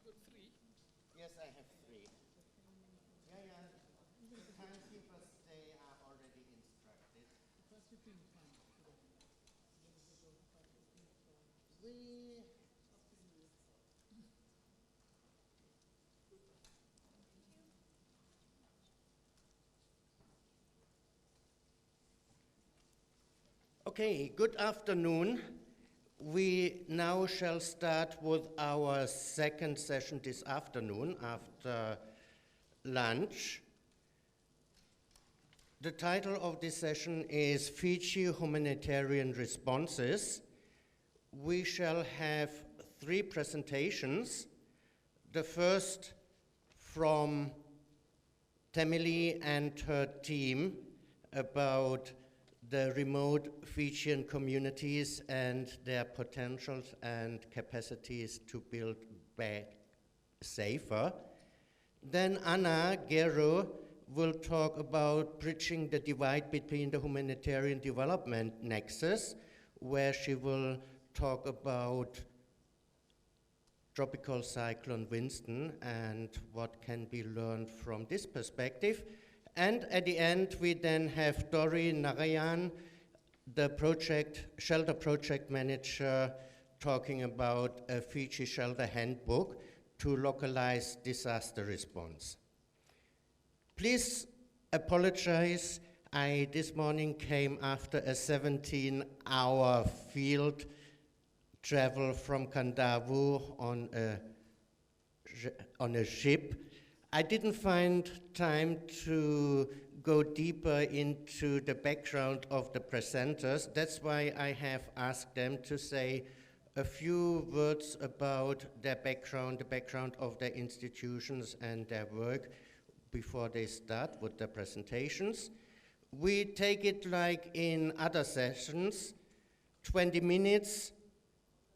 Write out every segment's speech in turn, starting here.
got three. Yes, I have three. Yeah, yeah. The timekeepers, they are already instructed. We Okay, good afternoon. We now shall start with our second session this afternoon after lunch. The title of this session is Fiji Humanitarian Responses. We shall have three presentations. The first from Tamili and her team about the remote Fijian communities and their potentials and capacities to build back safer. Then Anna Gero will talk about bridging the divide between the humanitarian development nexus, where she will talk about Tropical Cyclone Winston and what can be learned from this perspective. And at the end, we then have Dori Narayan, the shelter project manager, talking about a Fiji shelter handbook to localize disaster response. Please apologize. I this morning came after a 17-hour field travel from Kandavu on a ship. I didn't find time to go deeper into the background of the presenters. That's why I have asked them to say a few words about their background, the background of their institutions and their work before they start with their presentations. We take it like in other sessions, 20 minutes.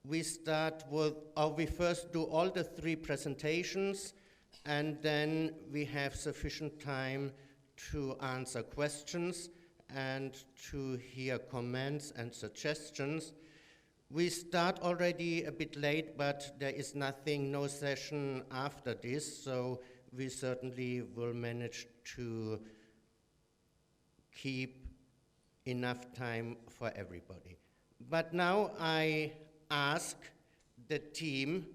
We start with, or we first do all the three presentations, and then we have sufficient time to answer questions and to hear comments and suggestions. We start already a bit late, but there is no session after this, so we certainly will manage to keep enough time for everybody. But now I ask the team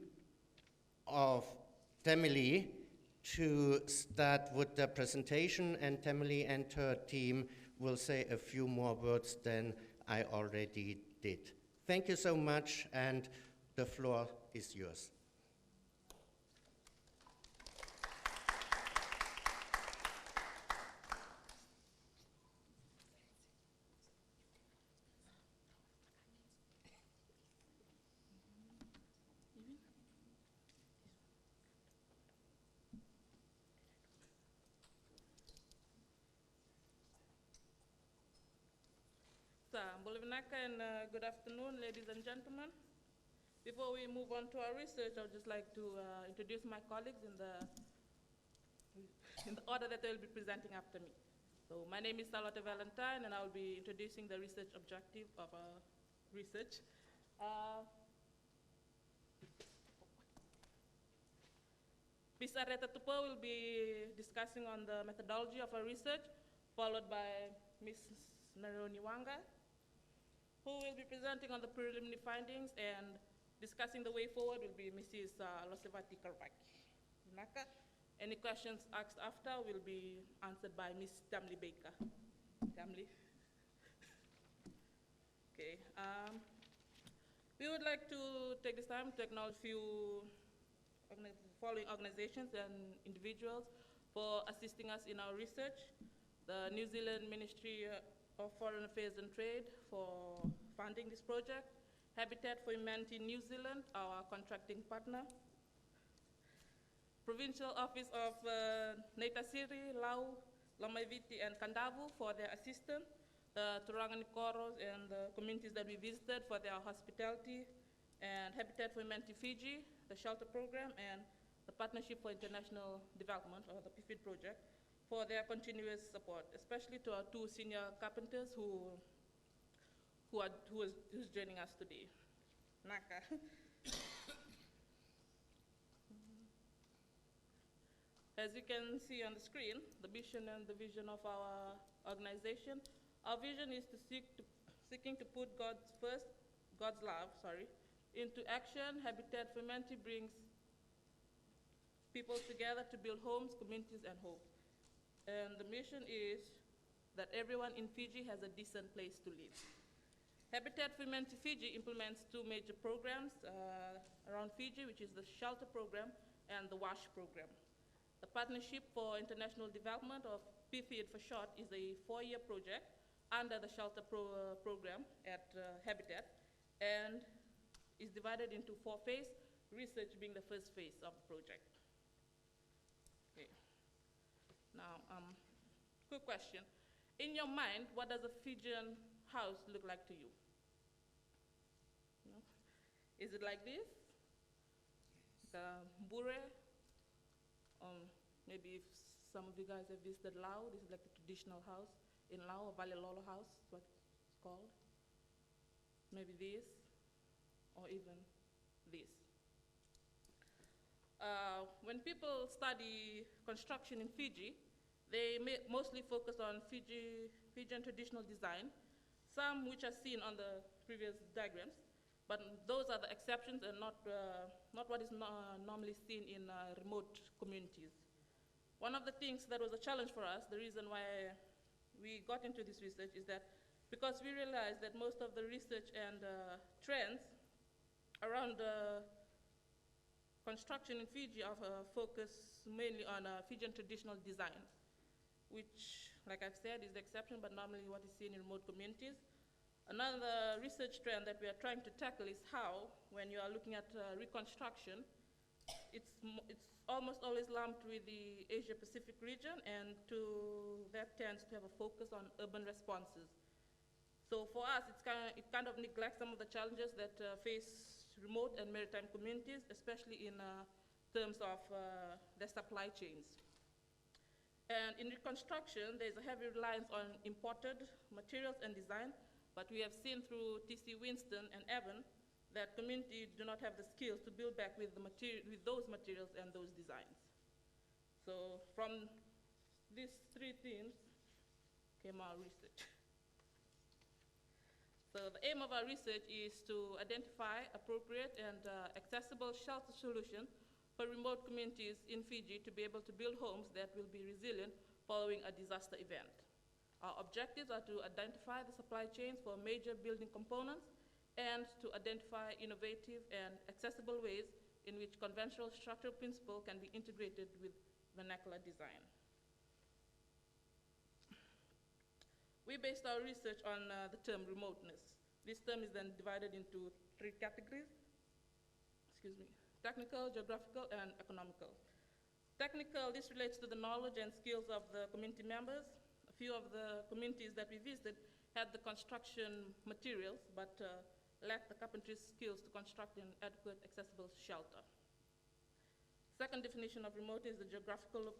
of Tamili to start with the presentation, and Tamili and her team will say a few more words than I already did. Thank you so much, and the floor is yours. And good afternoon, ladies and gentlemen. Before we move on to our research, I would just like to introduce my colleagues in the order that they will be presenting after me. So my name is Charlotte Valentine, and I will be introducing the research objective of our research. Ms. Areta Tupo will be discussing on the methodology of our research, followed by Ms. Naroni Wanga, who will be presenting on the preliminary findings, and discussing the way forward will be Mrs. Losevati Karvaki. Any questions asked after will be answered by Ms. Tamli Baker. Tamli. Okay. We would like to take this time to acknowledge following organizations and individuals for assisting us in our research. The New Zealand Ministry of Foreign Affairs and Trade for funding this project, Habitat for Humanity New Zealand, our contracting partner, Provincial Office of Neitasiri, Lau, Lamaiviti, and Kandavu for their assistance, the Turanganikoros and the communities that we visited for their hospitality, and Habitat for Humanity Fiji, the shelter program, and the Partnership for International Development, or the PIFID project, for their continuous support, especially to our two senior carpenters who's joining us today. Naka. As you can see on the screen, the mission and the vision of our organization. Our vision is to seeking to put God's love, into action. Habitat for Humanity brings people together to build homes, communities, and hope. And the mission is that everyone in Fiji has a decent place to live. Habitat for Humanity Fiji implements two major programs around Fiji, which is the shelter program and the WASH program. The Partnership for International Development, of PFID for short, is a 4-year project under the shelter program at Habitat, and is divided into 4 phases, research being the first phase of the project. Okay. Now, quick question. In your mind, what does a Fijian house look like to you? No? Is it like this? The bure? Maybe if some of you guys have visited Lao, this is like the traditional house in Lao, a Valelolo house, is what it's called. Maybe this, or even this. When people study construction in Fiji, they mostly focus on Fijian traditional design, some which are seen on the previous diagrams, but those are the exceptions and not what is normally seen in remote communities. One of the things that was a challenge for us, the reason why we got into this research, is that because we realized that most of the research and trends around construction in Fiji are focused mainly on Fijian traditional design, which, like I've said, is the exception, but normally what is seen in remote communities. Another research trend that we are trying to tackle is how, when you are looking at reconstruction, it's almost always lumped with the Asia-Pacific region, and that tends to have a focus on urban responses. So for us, it kind of neglects some of the challenges that face remote and maritime communities, especially in terms of their supply chains. And in reconstruction, there's a heavy reliance on imported materials and design, but we have seen through TC Winston and Evan that communities do not have the skills to build back with those materials and those designs. So from these 3 themes came our research. So the aim of our research is to identify appropriate and accessible shelter solutions for remote communities in Fiji to be able to build homes that will be resilient following a disaster event. Our objectives are to identify the supply chains for major building components and to identify innovative and accessible ways in which conventional structural principles can be integrated with vernacular design. We based our research on the term remoteness. This term is then divided into 3 categories, technical, geographical, and economical. Technical, this relates to the knowledge and skills of the community members. A few of the communities that we visited had the construction materials, but lacked the carpentry skills to construct an adequate, accessible shelter. Second definition of remote is the geographical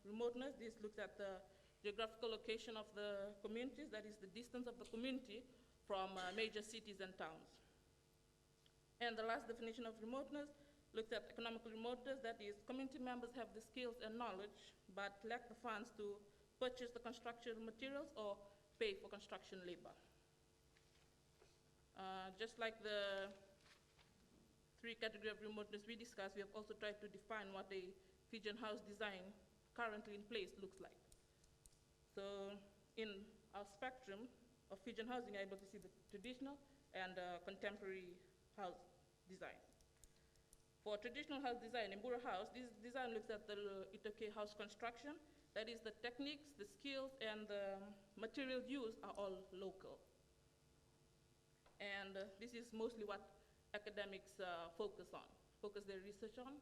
remoteness. This looks at the geographical location of the communities, that is the distance of the community from major cities and towns. And the last definition of remoteness looks at economical remoteness, that is community members have the skills and knowledge, but lack the funds to purchase the construction materials or pay for construction labor. Just like the 3 categories of remoteness we discussed, we have also tried to define what a Fijian house design currently in place looks like. So in our spectrum of Fijian housing, you're able to see the traditional and contemporary house design. For traditional house design, in Bura house, this design looks at the Itoke house construction. That is, the techniques, the skills, and the materials used are all local. And this is mostly what academics focus their research on.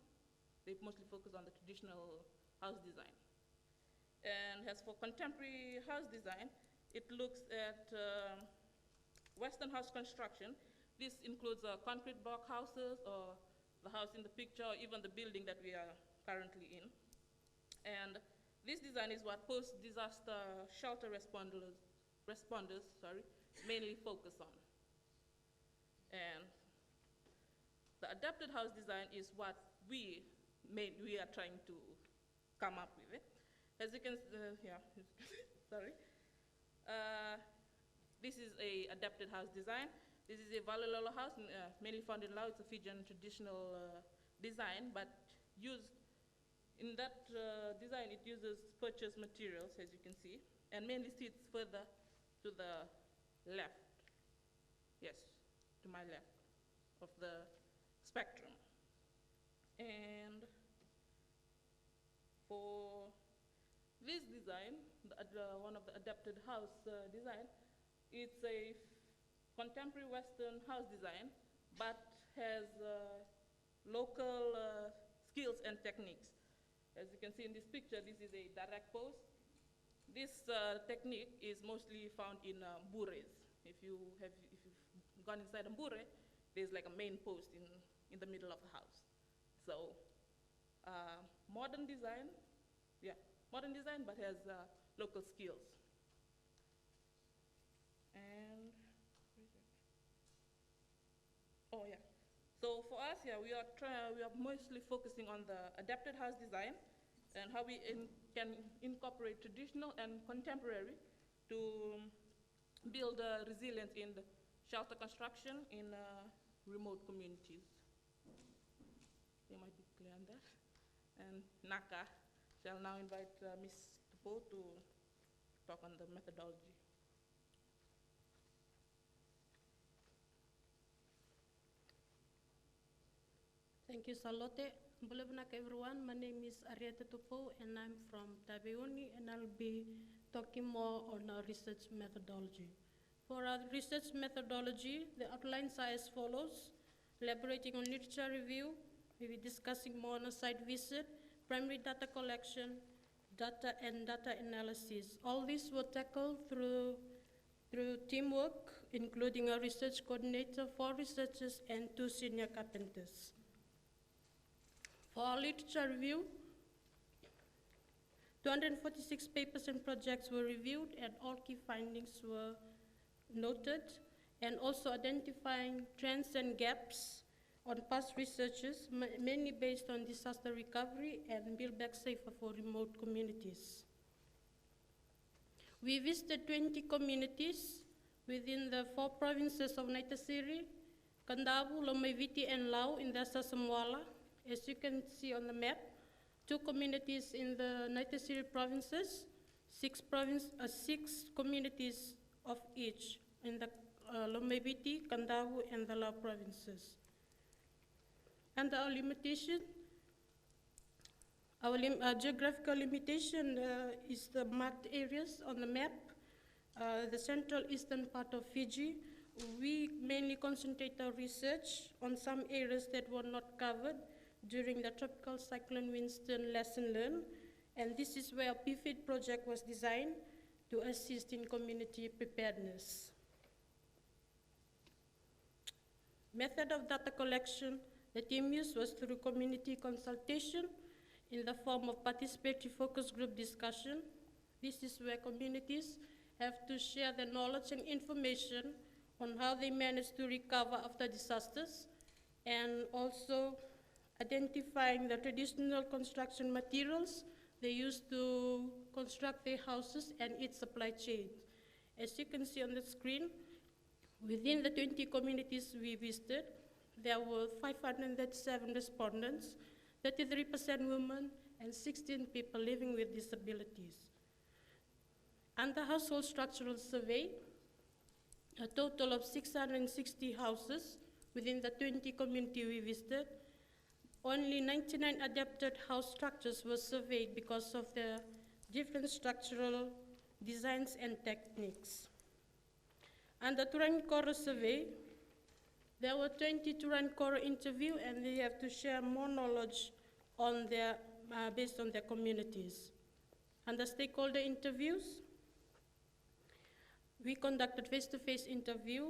They mostly focus on the traditional house design. And as for contemporary house design, it looks at Western house construction. This includes concrete block houses, or the house in the picture, or even the building that we are currently in. And this design is what post-disaster shelter responders mainly focus on. And the adapted house design is what we are trying to come up with it. As you can, sorry. This is a adapted house design. This is a Valilolo house, mainly found in Laos. It's a Fijian traditional design, but used in that design, it uses purchased materials, as you can see, and mainly sits further to the left. Yes, to my left of the spectrum. And for this design, one of the adapted house design, it's a contemporary Western house design, but has local skills and techniques. As you can see in this picture, this is a direct post. This technique is mostly found in bures. If you've gone inside a bure, there's like a main post in the middle of the house. So modern design, but has local skills. And so for us, we are mostly focusing on the adapted house design and how we can incorporate traditional and contemporary to build resilience in the shelter construction in remote communities. They might be clear on that. And Naka shall now invite Ms. Tupo to talk on the methodology. Thank you, Salote. Bulabanak everyone, my name is Arieta Tupo and I'm from Tabeuni, and I'll be talking more on our research methodology. For our research methodology, the outlines are as follows: elaborating on literature review, we'll be discussing more on a site visit, primary data collection, data and data analysis. All these were tackled through teamwork, including a research coordinator, 4 researchers, and 2 senior carpenters. For our literature review, 246 papers and projects were reviewed, and all key findings were noted, and also identifying trends and gaps on past researches, mainly based on disaster recovery and build back safer for remote communities. We visited 20 communities within the 4 provinces of Naitasiri, Kandavu, Lomaiviti, and Lau in the Sasamwala. As you can see on the map, 2 communities in the Naitasiri provinces, 6 communities of each in the Lomaiviti, Kandavu, and the Lau provinces. Under our limitation, our geographical limitation is the marked areas on the map. The central eastern part of Fiji, we mainly concentrate our research on some areas that were not covered during the tropical cyclone Winston lesson learned, and this is where a PFID project was designed to assist in community preparedness. Method of data collection, the team used was through community consultation in the form of participatory focus group discussion. This is where communities have to share their knowledge and information on how they manage to recover after disasters, and also identifying the traditional construction materials they use to construct their houses and its supply chain. As you can see on the screen, within the 20 communities we visited, there were 537 respondents, 33% women, and 16 people living with disabilities. Under household structural survey, a total of 660 houses within the 20 communities we visited. Only 99 adapted house structures were surveyed because of their different structural designs and techniques. Under Turankoro survey, there were 20 Turankoro interviews, and they have to share more knowledge on their, based on their communities. Under stakeholder interviews, we conducted face-to-face interview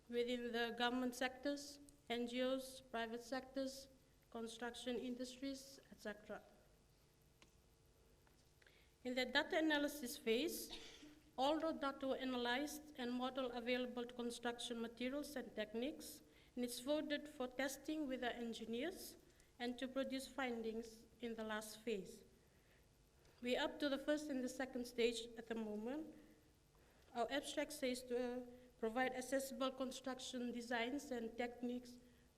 within the government sectors, NGOs, private sectors, construction industries, etc. In the data analysis phase, all raw data were analyzed and model available to construction materials and techniques, and it's forwarded for testing with the engineers and to produce findings in the last phase. We're up to the first and the second stage at the moment. Our abstract says to provide accessible construction designs and techniques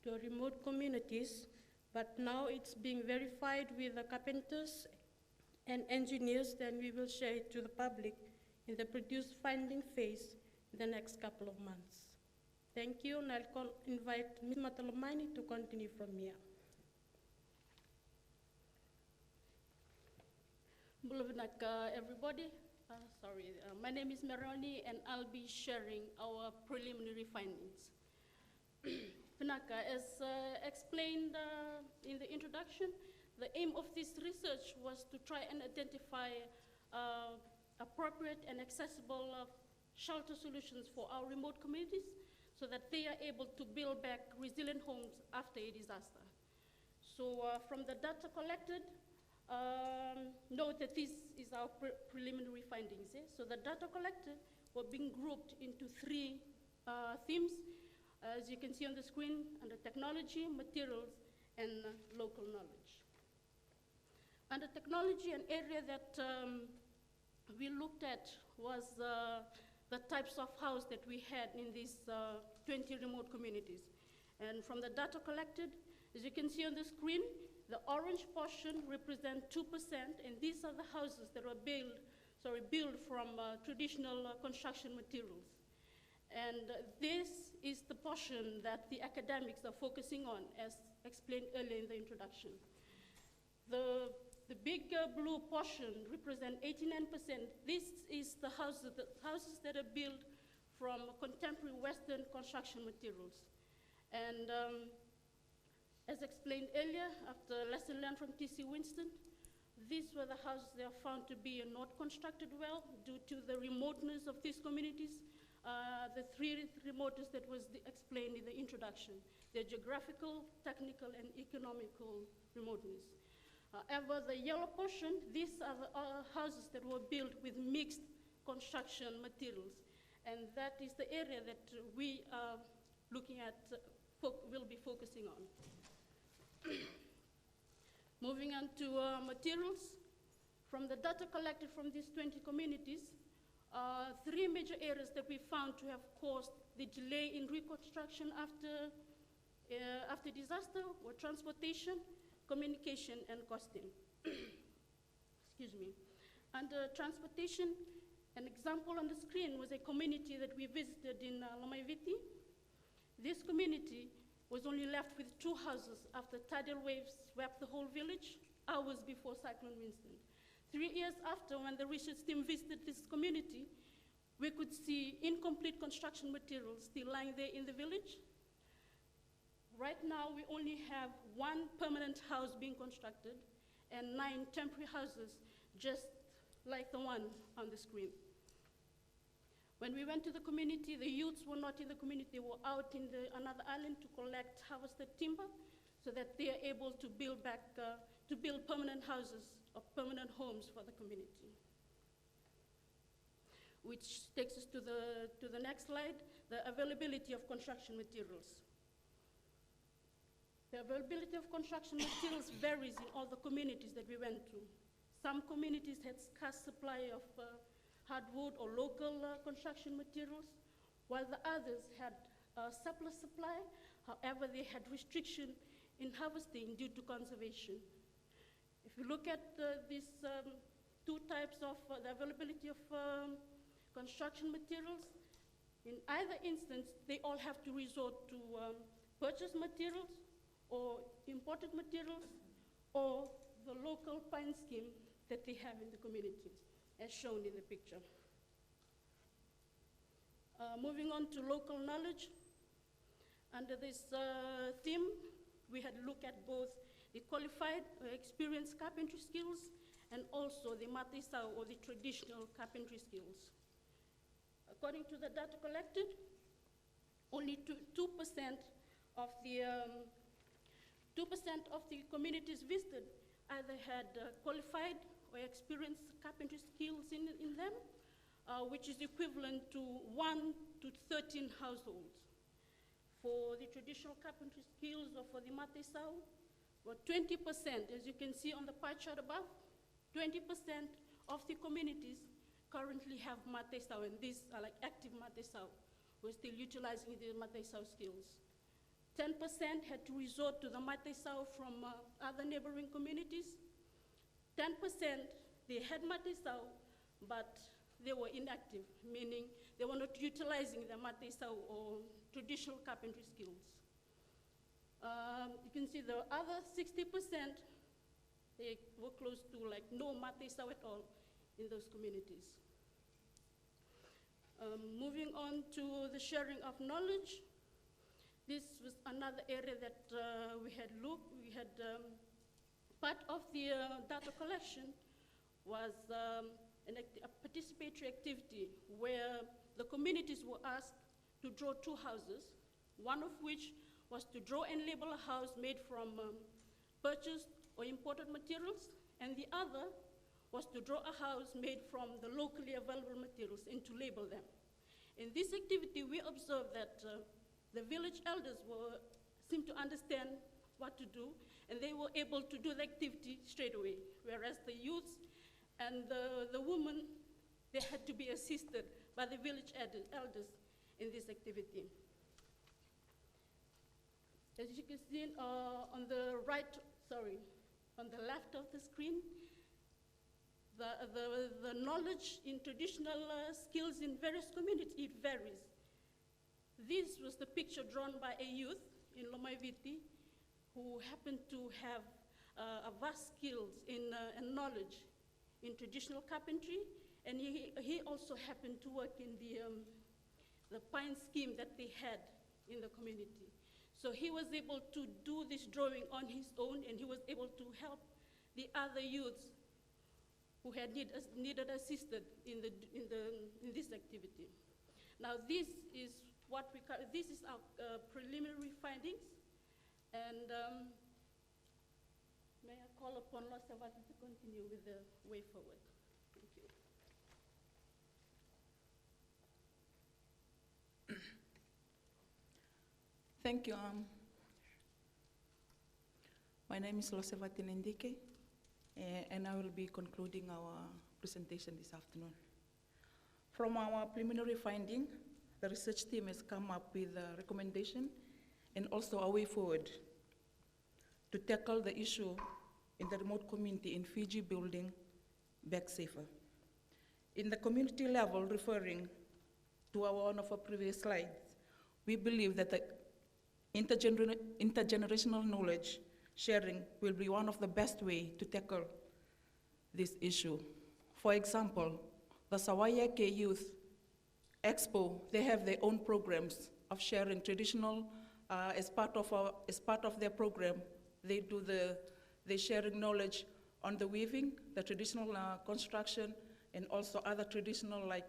to remote communities, but now it's being verified with the carpenters and engineers, then we will share it to the public in the produced finding phase in the next couple of months. Thank you, and I'll invite Ms. Matalomani to continue from here. Beloved everybody, my name is Meroni and I'll be sharing our preliminary findings. As explained in the introduction, the aim of this research was to try and identify appropriate and accessible shelter solutions for our remote communities so that they are able to build back resilient homes after a disaster. So from the data collected, note that this is our preliminary findings. So the data collected were being grouped into three themes, as you can see on the screen, under technology, materials, and local knowledge. Under technology, an area that we looked at was the types of house that we had in these 20 remote communities. And from the data collected, as you can see on the screen, the orange portion represents 2%, and these are the houses that were built from traditional construction materials. And this is the portion that the academics are focusing on, as explained earlier in the introduction. The big blue portion represents 89%. This is the houses that are built from contemporary Western construction materials. And as explained earlier, after lesson learned from T.C. Winston, these were the houses that are found to be not constructed well due to the remoteness of these communities. The three remoteness that was explained in the introduction, the geographical, technical, and economical remoteness. However, the yellow portion, these are the houses that were built with mixed construction materials. And that is the area that we are looking at, will be focusing on. Moving on to materials. From the data collected from these 20 communities, three major areas that we found to have caused the delay in reconstruction after disaster were transportation, communication, and costing. Excuse me. Under transportation, an example on the screen was a community that we visited in Lomaiviti. This community was only left with 2 houses after tidal waves swept the whole village hours before Cyclone Winston. 3 years after, when the research team visited this community, we could see incomplete construction materials still lying there in the village. Right now, we only have 1 permanent house being constructed and 9 temporary houses, just like the one on the screen. When we went to the community, the youths were not in the community, they were out in another island to collect harvested timber so that they are able to build permanent houses or permanent homes for the community. Which takes us to the next slide, the availability of construction materials. The availability of construction materials varies in all the communities that we went to. Some communities had scarce supply of hardwood or local construction materials, while the others had surplus supply. However, they had restriction in harvesting due to conservation. If you look at these 2 types of the availability of construction materials, in either instance, they all have to resort to purchased materials or imported materials or the local pine scheme that they have in the communities, as shown in the picture. Moving on to local knowledge. Under this theme, we had looked at both the qualified or experienced carpentry skills and also the matisao or the traditional carpentry skills. According to the data collected, only 2% of the communities visited either had qualified or experienced carpentry skills in them, which is equivalent to 1 to 13 households. For the traditional carpentry skills or for the matisao, were 20%, as you can see on the pie chart above, 20% of the communities currently have Matesau, and these are like active Matesau. We're still utilizing the Matesau skills. 10% had to resort to the Matesau from other neighboring communities. 10%, they had Matesau, but they were inactive, meaning they were not utilizing the Matesau or traditional carpentry skills. You can see the other 60%, they were close to like no Matesau at all in those communities. Moving on to the sharing of knowledge, this was another area that we had looked. We had part of the data collection was a participatory activity where the communities were asked to draw 2 houses, one of which was to draw and label a house made from purchased or imported materials, and the other was to draw a house made from the locally available materials and to label them. In this activity, we observed that the village elders seemed to understand what to do, and they were able to do the activity straight away, whereas the youths and the women, they had to be assisted by the village elders in this activity. As you can see on the on the left of the screen, the knowledge in traditional skills in various communities, it varies. This was the picture drawn by a youth in Lomaiviti who happened to have a vast skills and knowledge in traditional carpentry, and he also happened to work in the pine scheme that they had in the community. So he was able to do this drawing on his own, and he was able to help the other youths who had needed assistance in this activity. Now this is this is our preliminary findings, and may I call upon Laucala to continue with the way forward. Thank you. Thank you. My name is Laucala Campus, and I will be concluding our presentation this afternoon. From our preliminary finding, the research team has come up with a recommendation and also a way forward to tackle the issue in the remote community in Fiji building back safer. In the community level, referring to one of our previous slides, we believe that the intergenerational knowledge sharing will be one of the best ways to tackle this issue. For example, the Sawayake Youth Expo, they have their own programs of sharing traditional, as part of their program, they do the sharing knowledge on the weaving, the traditional construction, and also other traditional, like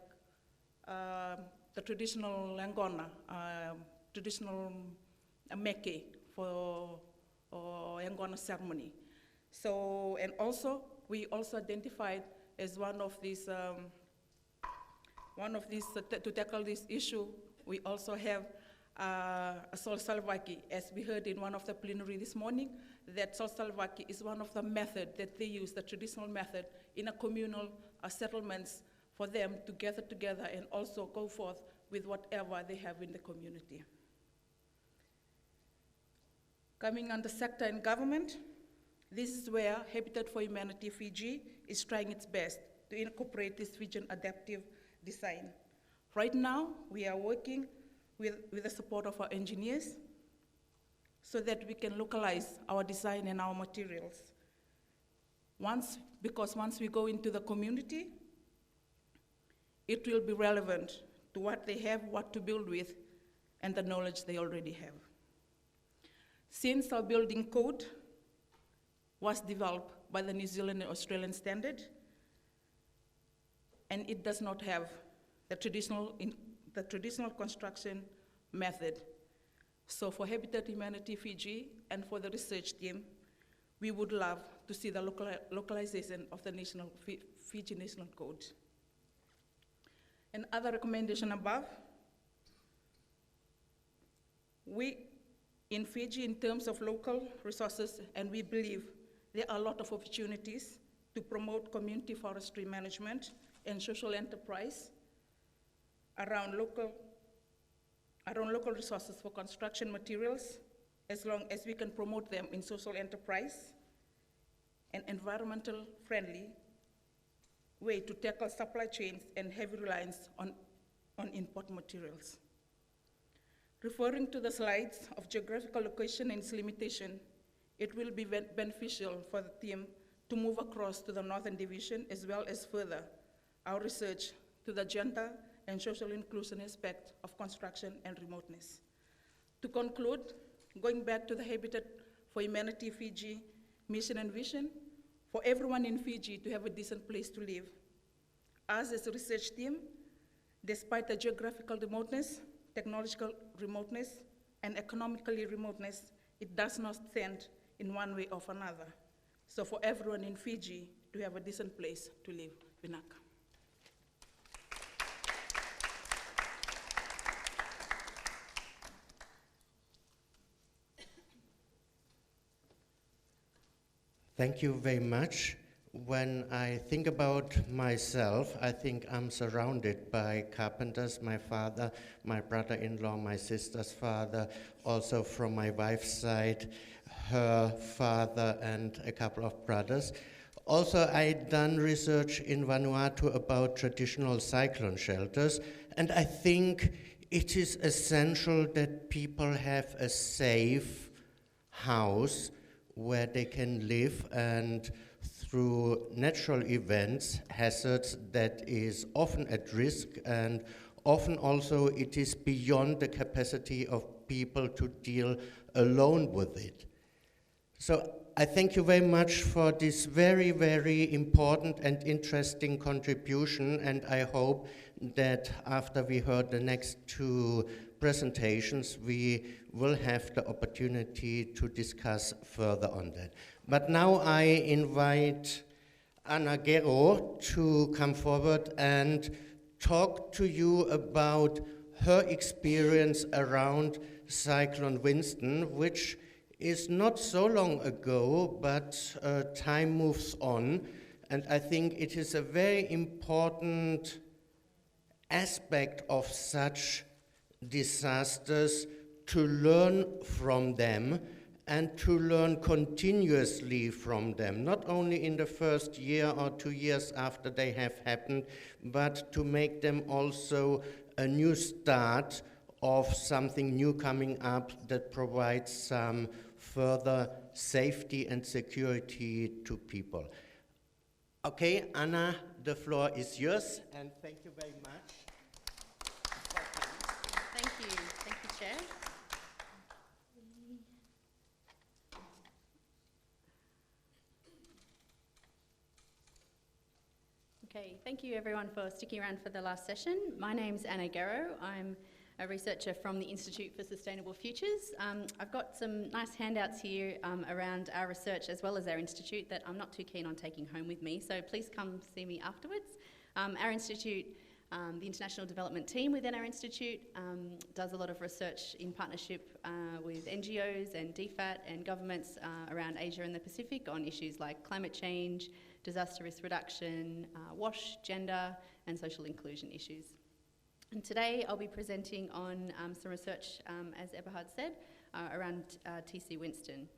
the traditional langona, traditional meke for langona ceremony. So, and also, we also identified as one of these, to tackle this issue, we also have a sol salvaki, as we heard in one of the plenary this morning, that sol salvaki is one of the methods that they use, the traditional method, in a communal settlements for them to gather together and also go forth with whatever they have in the community. Coming on the sector and government, this is where Habitat for Humanity Fiji is trying its best to incorporate this Fijian adaptive design. Right now, we are working with the support of our engineers so that we can localize our design and our materials. Because once we go into the community, it will be relevant to what they have, what to build with, and the knowledge they already have. Since our building code was developed by the New Zealand and Australian standard, and it does not have the traditional construction method. So for Habitat Humanity Fiji and for the research team, we would love to see the localization of the Fiji National Code. And other recommendation above, we in Fiji, in terms of local resources, and we believe there are a lot of opportunities to promote community forestry management and social enterprise around local resources for construction materials, as long as we can promote them in social enterprise and environmental friendly way to tackle supply chains and heavy reliance on import materials. Referring to the slides of geographical location and its limitation, it will be beneficial for the team to move across to the Northern Division, as well as further our research to the gender and social inclusion aspect of construction and remoteness. To conclude, going back to the Habitat for Humanity Fiji mission and vision, for everyone in Fiji to have a decent place to live. Us as a research team, despite the geographical remoteness, technological remoteness, and economically remoteness, it does not stand in one way or another. So for everyone in Fiji to have a decent place to live, Vinaka. Thank you very much. When I think about myself, I think I'm surrounded by carpenters, my father, my brother-in-law, my sister's father, also from my wife's side, her father and a couple of brothers. Also, I've done research in Vanuatu about traditional cyclone shelters, and I think it is essential that people have a safe house where they can live, and through natural events, hazards that is often at risk, and often also it is beyond the capacity of people to deal alone with it. So I thank you very much for this very, very important and interesting contribution, and I hope that after we heard the next two presentations, we will have the opportunity to discuss further on that. But now I invite Ana Guerro to come forward and talk to you about her experience around Cyclone Winston, which is not so long ago, but time moves on, and I think it is a very important aspect of such disasters to learn from them and to learn continuously from them, not only in the first year or 2 years after they have happened, but to make them also a new start of something new coming up that provides some further safety and security to people. Okay, Anna, the floor is yours, and thank you very much. Thank you, Chair. Okay, thank you everyone for sticking around for the last session. My name's Ana Guerro. I'm a researcher from the Institute for Sustainable Futures. I've got some nice handouts here around our research as well as our institute that I'm not too keen on taking home with me, so please come see me afterwards. Our institute, the international development team within our institute, does a lot of research in partnership with NGOs and DFAT and governments around Asia and the Pacific on issues like climate change, disaster risk reduction, WASH, gender, and social inclusion issues. And today I'll be presenting on some research, as Eberhard said, around TC Winston.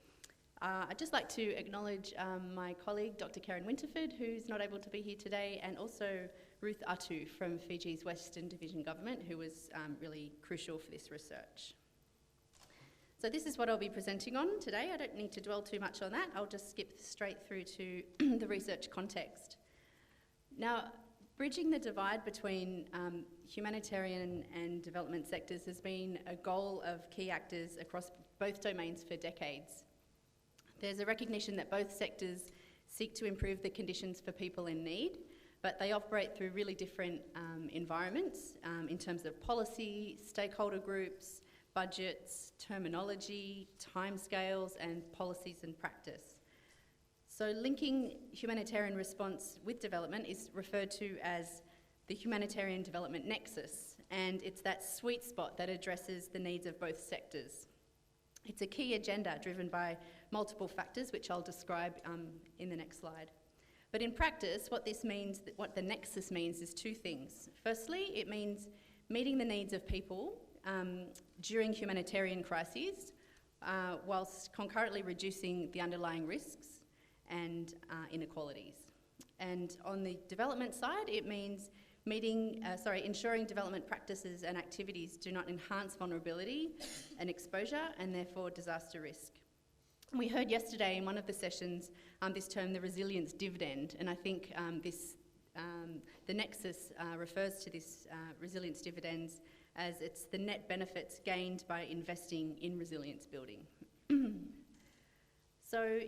I'd just like to acknowledge my colleague, Dr. Karen Winterford, who's not able to be here today, and also Ruth Atu from Fiji's Western Division Government, who was really crucial for this research. So this is what I'll be presenting on today. I don't need to dwell too much on that. I'll just skip straight through to the research context. Now, bridging the divide between humanitarian and development sectors has been a goal of key actors across both domains for decades. There's a recognition that both sectors seek to improve the conditions for people in need, but they operate through really different environments in terms of policy, stakeholder groups, budgets, terminology, timescales, and policies and practice. So linking humanitarian response with development is referred to as the humanitarian development nexus, and it's that sweet spot that addresses the needs of both sectors. It's a key agenda driven by multiple factors, which I'll describe in the next slide. But in practice, what this means, what the nexus means, is two things. Firstly, it means meeting the needs of people during humanitarian crises, whilst concurrently reducing the underlying risks and inequalities. And on the development side, it means ensuring development practices and activities do not enhance vulnerability and exposure, and therefore disaster risk. We heard yesterday in one of the sessions this term, the resilience dividend, and I think the nexus refers to this resilience dividends as it's the net benefits gained by investing in resilience building. So,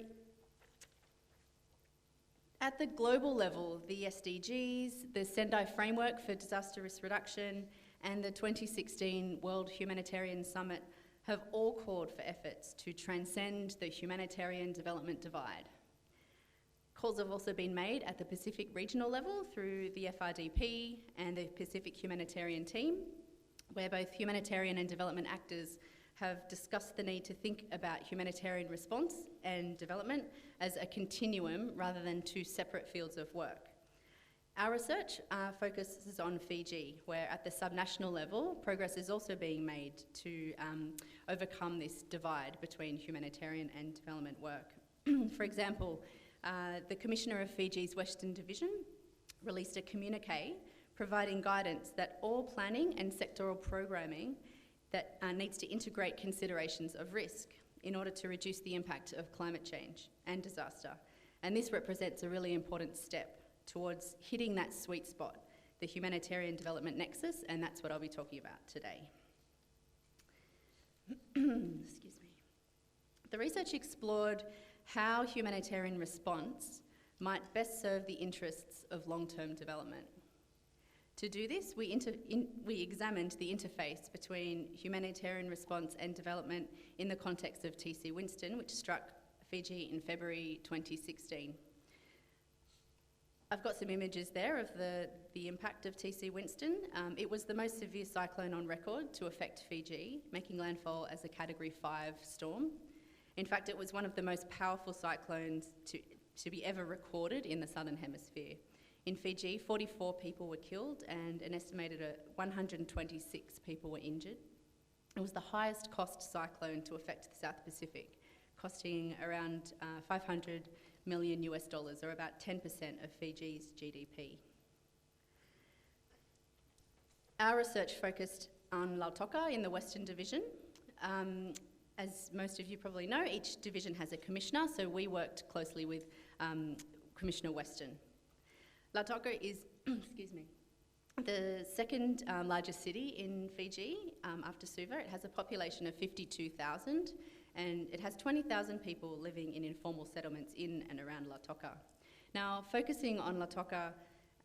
at the global level, the SDGs, the Sendai Framework for Disaster Risk Reduction, and the 2016 World Humanitarian Summit have all called for efforts to transcend the humanitarian development divide. Calls have also been made at the Pacific regional level through the FRDP and the Pacific Humanitarian Team, where both humanitarian and development actors have discussed the need to think about humanitarian response and development as a continuum rather than two separate fields of work. Our research focuses on Fiji, where at the subnational level, progress is also being made to overcome this divide between humanitarian and development work. For example, the Commissioner of Fiji's Western Division released a communique providing guidance that all planning and sectoral programming that needs to integrate considerations of risk in order to reduce the impact of climate change and disaster. And this represents a really important step towards hitting that sweet spot, the humanitarian development nexus, and that's what I'll be talking about today. Excuse me. The research explored how humanitarian response might best serve the interests of long-term development. To do this, we examined the interface between humanitarian response and development in the context of TC Winston, which struck Fiji in February 2016. I've got some images there of the impact of TC Winston. It was the most severe cyclone on record to affect Fiji, making landfall as a Category 5 storm. In fact, it was one of the most powerful cyclones to be ever recorded in the Southern Hemisphere. In Fiji, 44 people were killed and an estimated 126 people were injured. It was the highest cost cyclone to affect the South Pacific, costing around $500 million US, or about 10% of Fiji's GDP. Our research focused on Laucala in the Western Division. As most of you probably know, each division has a commissioner, so we worked closely with Commissioner Weston. Laucala is, excuse me, the second largest city in Fiji after Suva. It has a population of 52,000 and it has 20,000 people living in informal settlements in and around Laucala. Now, focusing on Laucala,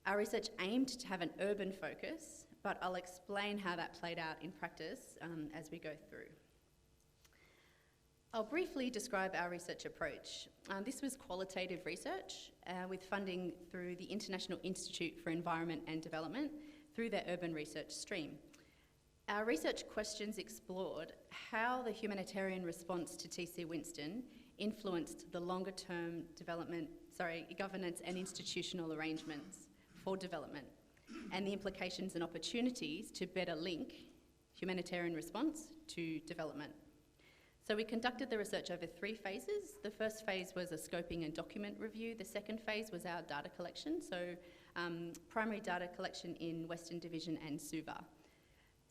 our research aimed to have an urban focus, but I'll explain how that played out in practice as we go through. I'll briefly describe our research approach. This was qualitative research with funding through the International Institute for Environment and Development through their urban research stream. Our research questions explored how the humanitarian response to TC Winston influenced the longer term governance and institutional arrangements for development, and the implications and opportunities to better link humanitarian response to development. So we conducted the research over 3 phases. The first phase was a scoping and document review. The second phase was our data collection, so primary data collection in Western Division and Suva.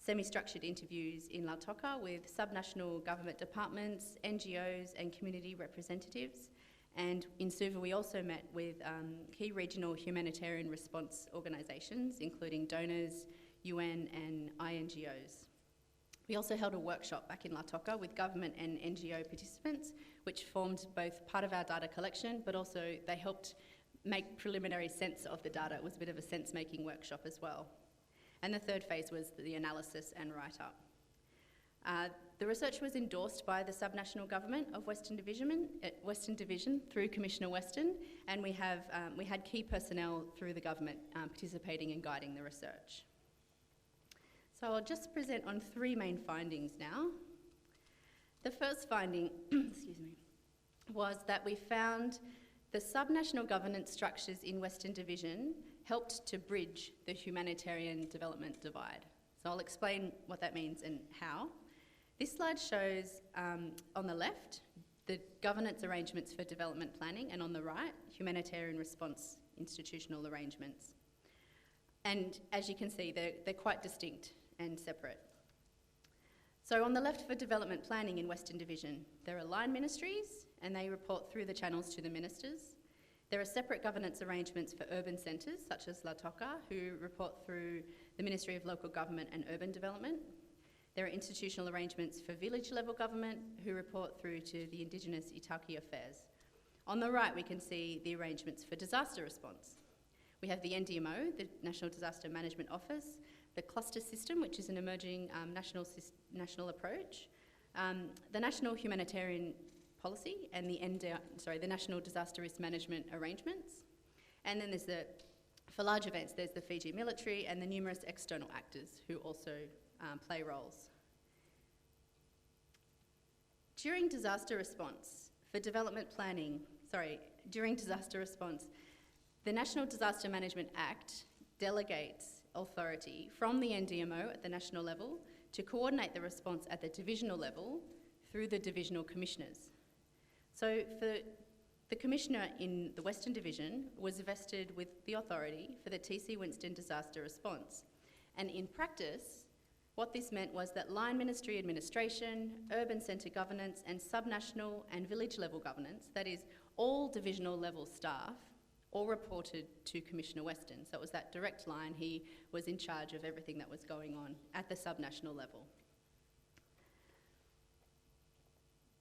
Semi-structured interviews in Laucala with subnational government departments, NGOs and community representatives. And in Suva we also met with key regional humanitarian response organisations, including donors, UN and INGOs. We also held a workshop back in Laucala with government and NGO participants, which formed both part of our data collection, but also they helped make preliminary sense of the data. It was a bit of a sense-making workshop as well. And the third phase was the analysis and write-up. The research was endorsed by the subnational government of Western Division through Commissioner Weston, and we had key personnel through the government participating and guiding the research. So I'll just present on 3 main findings now. The first finding, excuse me, was that we found The subnational governance structures in Western Division helped to bridge the humanitarian development divide. So I'll explain what that means and how. This slide shows, on the left, the governance arrangements for development planning, and on the right, humanitarian response institutional arrangements. And as you can see, they're quite distinct and separate. So on the left for development planning in Western Division, there are line ministries, and they report through the channels to the ministers. There are separate governance arrangements for urban centres, such as Laucala, who report through the Ministry of Local Government and Urban Development. There are institutional arrangements for village-level government, who report through to the Indigenous Itaki Affairs. On the right, we can see the arrangements for disaster response. We have the NDMO, the National Disaster Management Office, the cluster system, which is an emerging national approach, the National Humanitarian Policy, and the National Disaster Risk Management Arrangements. And then for large events, there's the Fiji military and the numerous external actors who also play roles. During disaster response, the National Disaster Management Act delegates authority from the NDMO at the national level to coordinate the response at the divisional level through the divisional commissioners. So the commissioner in the Western Division was vested with the authority for the TC Winston disaster response. And in practice, what this meant was that line ministry administration, urban centre governance, and subnational and village level governance, that is, all divisional level staff, all reported to Commissioner Weston. So it was that direct line. He was in charge of everything that was going on at the subnational level.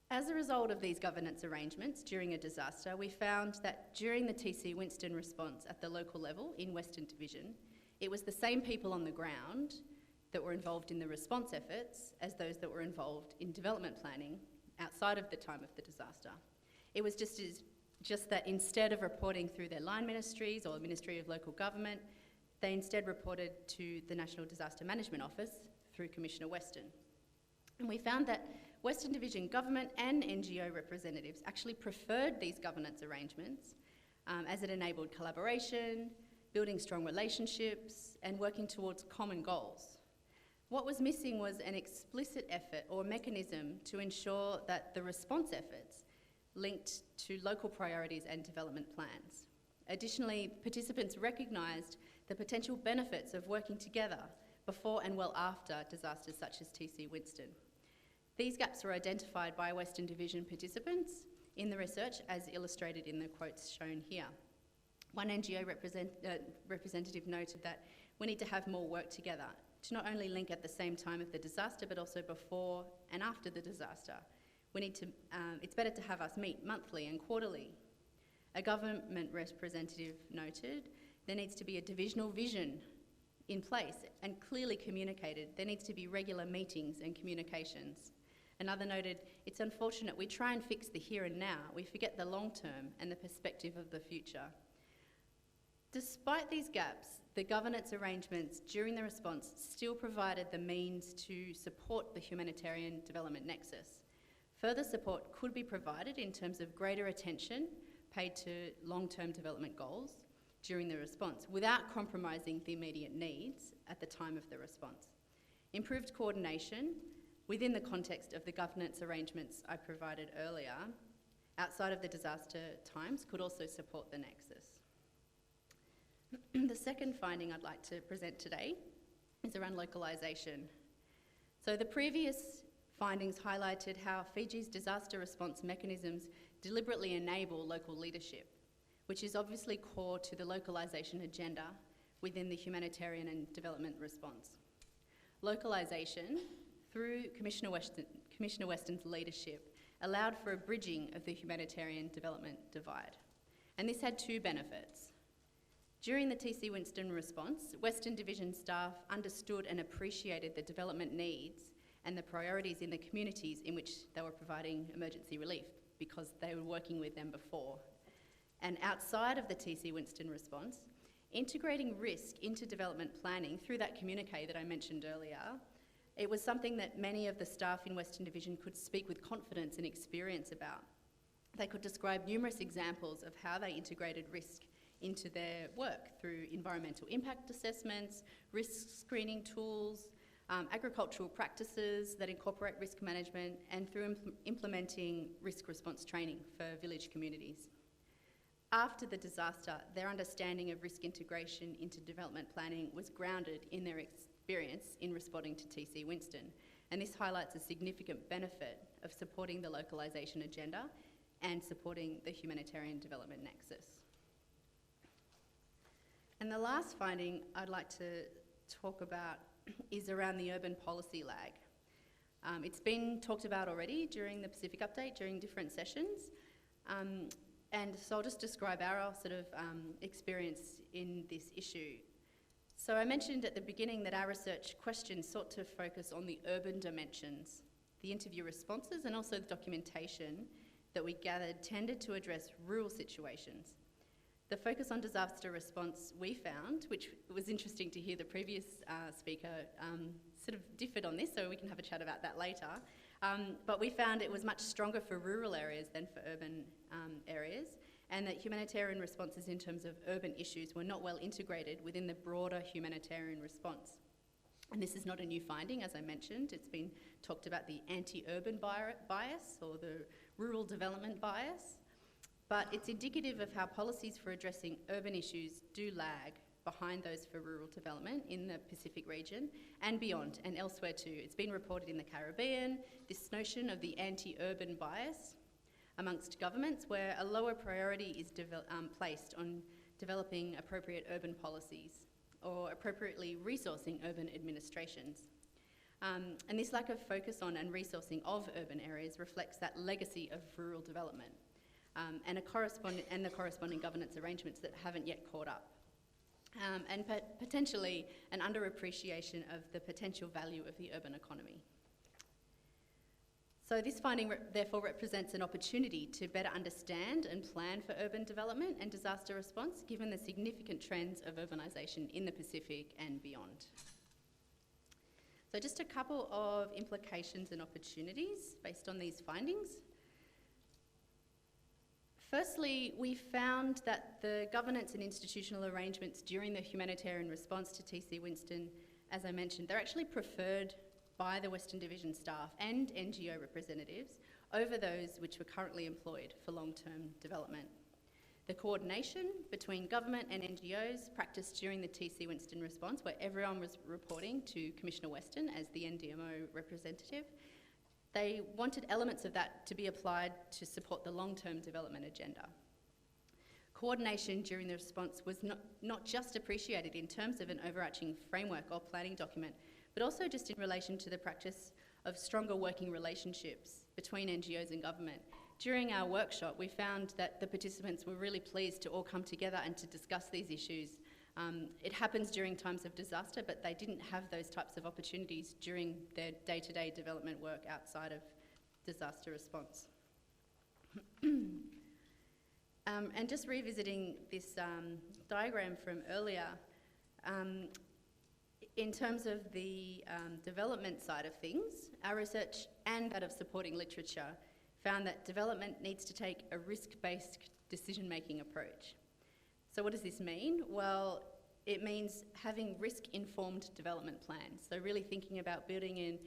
As a result of these governance arrangements during a disaster, we found that during the TC Winston response at the local level in Western Division, it was the same people on the ground that were involved in the response efforts as those that were involved in development planning outside of the time of the disaster. It was just that instead of reporting through their line ministries or the Ministry of Local Government, they instead reported to the National Disaster Management Office through Commissioner Weston. And we found that Western Division government and NGO representatives actually preferred these governance arrangements as it enabled collaboration, building strong relationships, and working towards common goals. What was missing was an explicit effort or mechanism to ensure that the response efforts linked to local priorities and development plans. Additionally, participants recognised the potential benefits of working together before and well after disasters such as TC Winston. These gaps were identified by Western Division participants in the research, as illustrated in the quotes shown here. One NGO representative noted that we need to have more work together to not only link at the same time of the disaster, but also before and after the disaster. It's better to have us meet monthly and quarterly. A government representative noted there needs to be a divisional vision in place and clearly communicated. There needs to be regular meetings and communications. Another noted, it's unfortunate we try and fix the here and now. We forget the long term and the perspective of the future. Despite these gaps, the governance arrangements during the response still provided the means to support the humanitarian development nexus. Further support could be provided in terms of greater attention paid to long-term development goals during the response without compromising the immediate needs at the time of the response. Improved coordination within the context of the governance arrangements I provided earlier outside of the disaster times could also support the nexus. The second finding I'd like to present today is around localisation. So the previous findings highlighted how Fiji's disaster response mechanisms deliberately enable local leadership, which is obviously core to the localisation agenda within the humanitarian and development response. Localisation, through Commissioner Weston's leadership, allowed for a bridging of the humanitarian development divide. And this had two benefits. During the TC Winston response, Western Division staff understood and appreciated the development needs and the priorities in the communities in which they were providing emergency relief because they were working with them before. And outside of the TC Winston response, integrating risk into development planning through that communique that I mentioned earlier, it was something that many of the staff in Western Division could speak with confidence and experience about. They could describe numerous examples of how they integrated risk into their work through environmental impact assessments, risk screening tools, agricultural practices that incorporate risk management, and through implementing risk response training for village communities. After the disaster, their understanding of risk integration into development planning was grounded in their experience in responding to TC Winston, and this highlights a significant benefit of supporting the localisation agenda and supporting the humanitarian development nexus. And the last finding I'd like to talk about is around the urban policy lag. It's been talked about already during the Pacific Update, during different sessions. And so I'll just describe our sort of experience in this issue. So I mentioned at the beginning that our research questions sought to focus on the urban dimensions. The interview responses and also the documentation that we gathered tended to address rural situations. The focus on disaster response we found, which was interesting to hear the previous speaker sort of differed on this, so we can have a chat about that later. But we found it was much stronger for rural areas than for urban areas, and that humanitarian responses in terms of urban issues were not well integrated within the broader humanitarian response. And this is not a new finding, as I mentioned. It's been talked about, the anti-urban bias or the rural development bias. But it's indicative of how policies for addressing urban issues do lag behind those for rural development in the Pacific region and beyond, and elsewhere too. It's been reported in the Caribbean, this notion of the anti-urban bias amongst governments, where a lower priority is placed on developing appropriate urban policies or appropriately resourcing urban administrations. And this lack of focus on and resourcing of urban areas reflects that legacy of rural development. And the corresponding governance arrangements that haven't yet caught up. And potentially an underappreciation of the potential value of the urban economy. So this finding therefore represents an opportunity to better understand and plan for urban development and disaster response, given the significant trends of urbanisation in the Pacific and beyond. So just a couple of implications and opportunities based on these findings. Firstly, we found that the governance and institutional arrangements during the humanitarian response to TC Winston, as I mentioned, they're actually preferred by the Western Division staff and NGO representatives over those which were currently employed for long-term development. The coordination between government and NGOs practiced during the TC Winston response, where everyone was reporting to Commissioner Weston as the NDMO representative, they wanted elements of that to be applied to support the long-term development agenda. Coordination during the response was not just appreciated in terms of an overarching framework or planning document, but also just in relation to the practice of stronger working relationships between NGOs and government. During our workshop, we found that the participants were really pleased to all come together and to discuss these issues. It happens during times of disaster, but they didn't have those types of opportunities during their day-to-day development work outside of disaster response. And just revisiting this diagram from earlier, in terms of the development side of things, our research and that of supporting literature found that development needs to take a risk-based decision-making approach. So what does this mean? Well, it means having risk-informed development plans. So really thinking about building in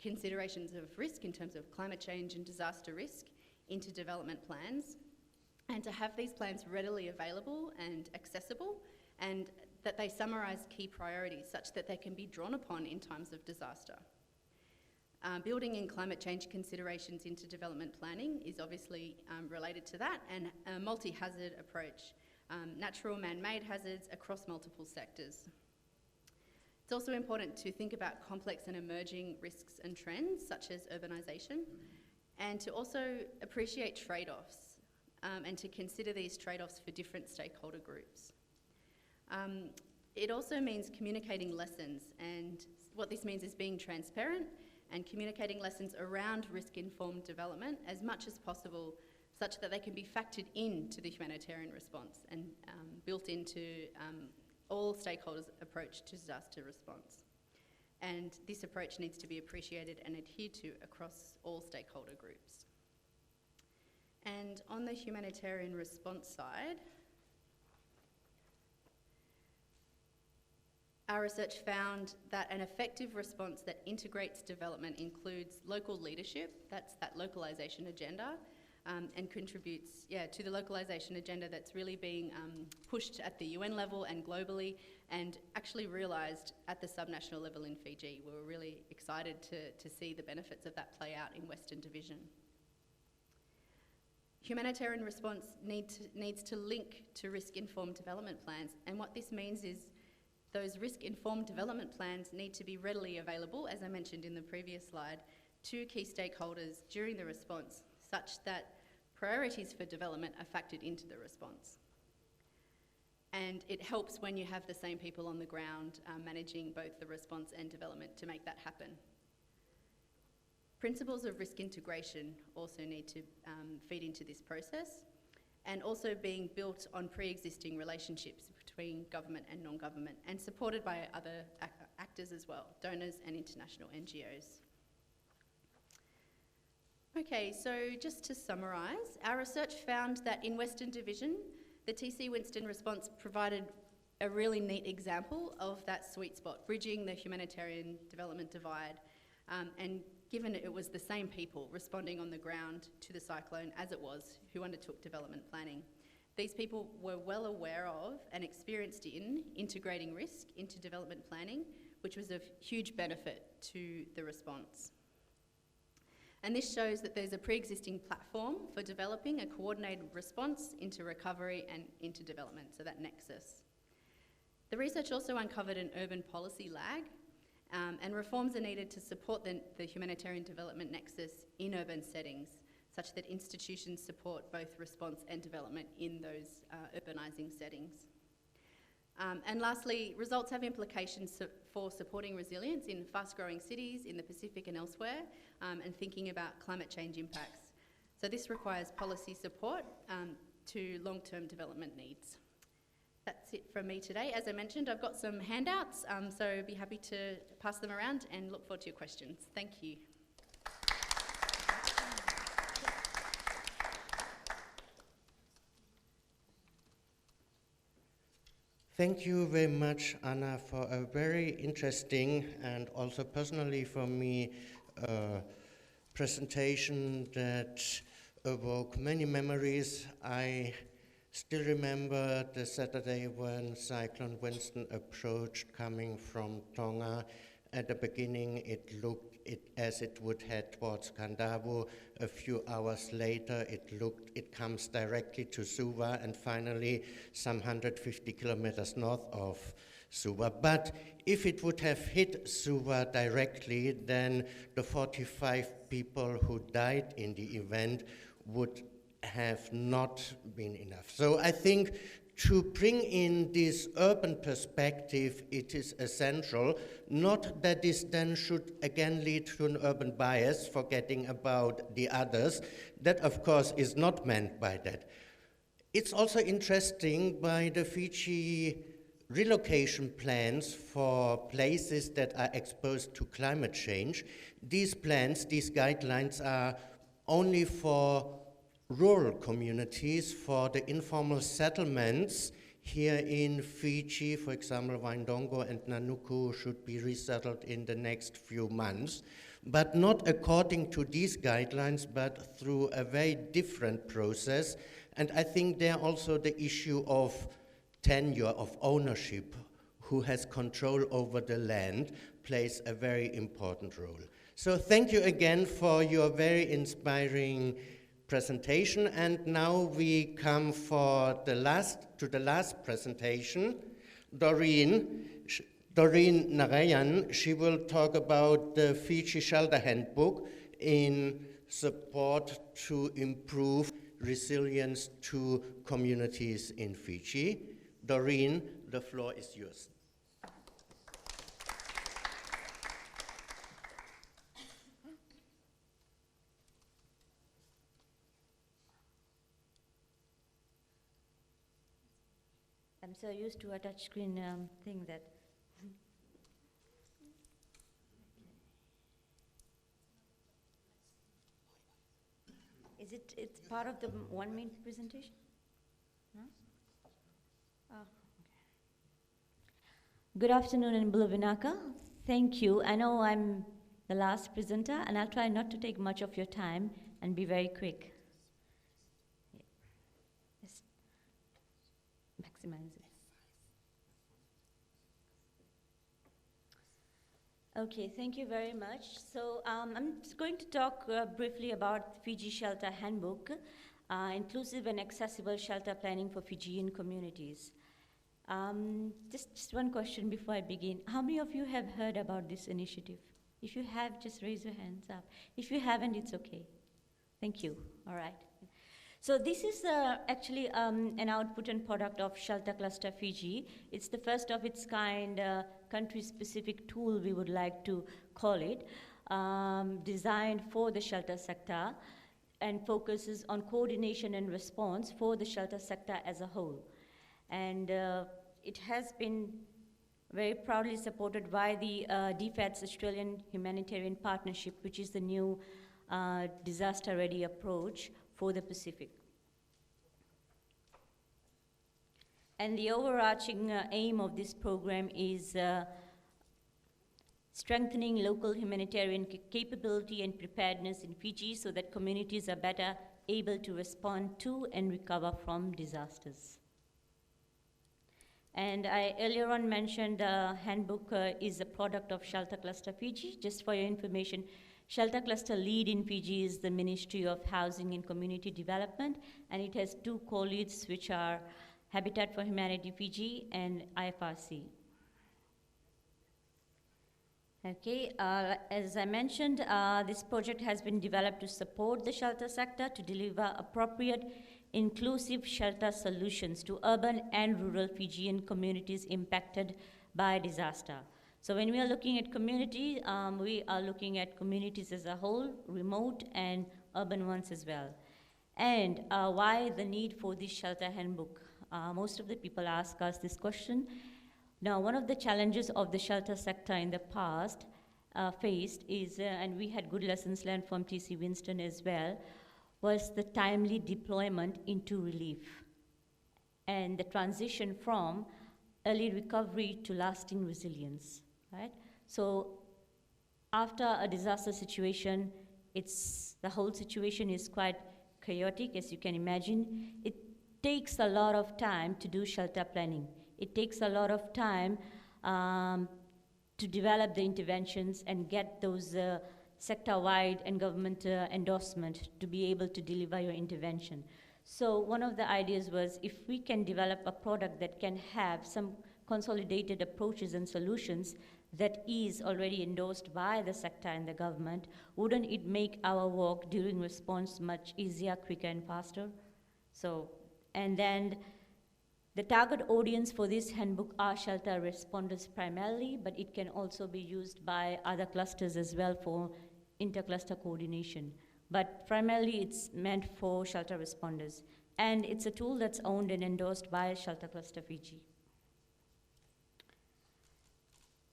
considerations of risk in terms of climate change and disaster risk into development plans, and to have these plans readily available and accessible, and that they summarise key priorities such that they can be drawn upon in times of disaster. Building in climate change considerations into development planning is obviously related to that, and a multi-hazard approach, natural man-made hazards across multiple sectors. It's also important to think about complex and emerging risks and trends such as urbanisation, and to also appreciate trade-offs and to consider these trade-offs for different stakeholder groups. It also means communicating lessons, and what this means is being transparent and communicating lessons around risk-informed development as much as possible, such that they can be factored into the humanitarian response and built into all stakeholders' approach to disaster response. And this approach needs to be appreciated and adhered to across all stakeholder groups. And on the humanitarian response side, our research found that an effective response that integrates development includes local leadership, that's that localisation agenda, and contributes to the localisation agenda that's really being pushed at the UN level and globally, and actually realised at the subnational level in Fiji. We were really excited to see the benefits of that play out in Western Division. Humanitarian response needs to link to risk-informed development plans, and what this means is those risk-informed development plans need to be readily available, as I mentioned in the previous slide, to key stakeholders during the response, such that priorities for development are factored into the response. And it helps when you have the same people on the ground managing both the response and development to make that happen. Principles of risk integration also need to feed into this process, and also being built on pre-existing relationships between government and non-government, and supported by other actors as well, donors and international NGOs. Okay, so just to summarise, our research found that in Western Division, the TC Winston response provided a really neat example of that sweet spot, bridging the humanitarian development divide, and given it was the same people responding on the ground to the cyclone as it was who undertook development planning. These people were well aware of and experienced in integrating risk into development planning, which was of huge benefit to the response. And this shows that there's a pre-existing platform for developing a coordinated response into recovery and into development, so that nexus. The research also uncovered an urban policy lag, and reforms are needed to support the humanitarian development nexus in urban settings, such that institutions support both response and development in those urbanising settings. And lastly, results have implications for supporting resilience in fast-growing cities in the Pacific and elsewhere, and thinking about climate change impacts. So this requires policy support to long-term development needs. That's it from me today. As I mentioned, I've got some handouts, so I'd be happy to pass them around and look forward to your questions. Thank you. Thank you very much, Anna, for a very interesting and also personally for me presentation that awoke many memories. I still remember the Saturday when Cyclone Winston approached coming from Tonga. At the beginning, it looked as it would head towards Kandavo. A few hours later, it comes directly to Suva, and finally some 150 kilometers north of Suva. But if it would have hit Suva directly, then the 45 people who died in the event would have not been enough. So I think to bring in this urban perspective, it is essential, not that this then should again lead to an urban bias, forgetting about the others. That, of course, is not meant by that. It's also interesting by the Fiji relocation plans for places that are exposed to climate change. These plans, these guidelines are only for rural communities, for the informal settlements here in Fiji. For example, Waindongo and Nanuku should be resettled in the next few months, but not according to these guidelines, but through a very different process. And I think there also the issue of tenure, of ownership, who has control over the land, plays a very important role. So thank you again for your very inspiring presentation, and now we come to the last presentation. Doreen Narayan, she will talk about the Fiji Shelter Handbook in support to improve resilience to communities in Fiji. Doreen, the floor is yours. I'm so used to a touchscreen thing that. Is it, it's part of the one main presentation? No? Oh, okay. Good afternoon in Bulavinaka. Thank you. I know I'm the last presenter, and I'll try not to take much of your time and be very quick. Yeah. Just maximize it. Okay, thank you very much. So I'm just going to talk briefly about Fiji Shelter Handbook, Inclusive and Accessible Shelter Planning for Fijian Communities. Just one question before I begin. How many of you have heard about this initiative? If you have, just raise your hands up. If you haven't, it's okay. Thank you. All right. So this is actually an output and product of Shelter Cluster Fiji. It's the first of its kind country-specific tool, we would like to call it, designed for the shelter sector and focuses on coordination and response for the shelter sector as a whole. And it has been very proudly supported by the DFAT's Australian Humanitarian Partnership, which is the new disaster-ready approach for the Pacific. And the overarching aim of this program is strengthening local humanitarian capability and preparedness in Fiji so that communities are better able to respond to and recover from disasters. And I earlier on mentioned the handbook is a product of Shelter Cluster Fiji. Just for your information, Shelter Cluster lead in Fiji is the Ministry of Housing and Community Development, and it has two co-leads, which are Habitat for Humanity Fiji and IFRC. Okay, as I mentioned, this project has been developed to support the shelter sector to deliver appropriate, inclusive shelter solutions to urban and rural Fijian communities impacted by disaster. So when we are looking at community, we are looking at communities as a whole, remote and urban ones as well. And why the need for this shelter handbook? Most of the people ask us this question. Now, one of the challenges of the shelter sector in the past faced is, and we had good lessons learned from T.C. Winston as well, was the timely deployment into relief and the transition from early recovery to lasting resilience, right? So after a disaster situation, the whole situation is quite chaotic, as you can imagine. It takes a lot of time to do shelter planning. It takes a lot of time to develop the interventions and get those sector-wide and government endorsement to be able to deliver your intervention. So one of the ideas was, if we can develop a product that can have some consolidated approaches and solutions that is already endorsed by the sector and the government, wouldn't it make our work during response much easier, quicker, and faster? So, and then the target audience for this handbook are shelter responders primarily, but it can also be used by other clusters as well for inter-cluster coordination. But primarily it's meant for shelter responders. And it's a tool that's owned and endorsed by Shelter Cluster Fiji.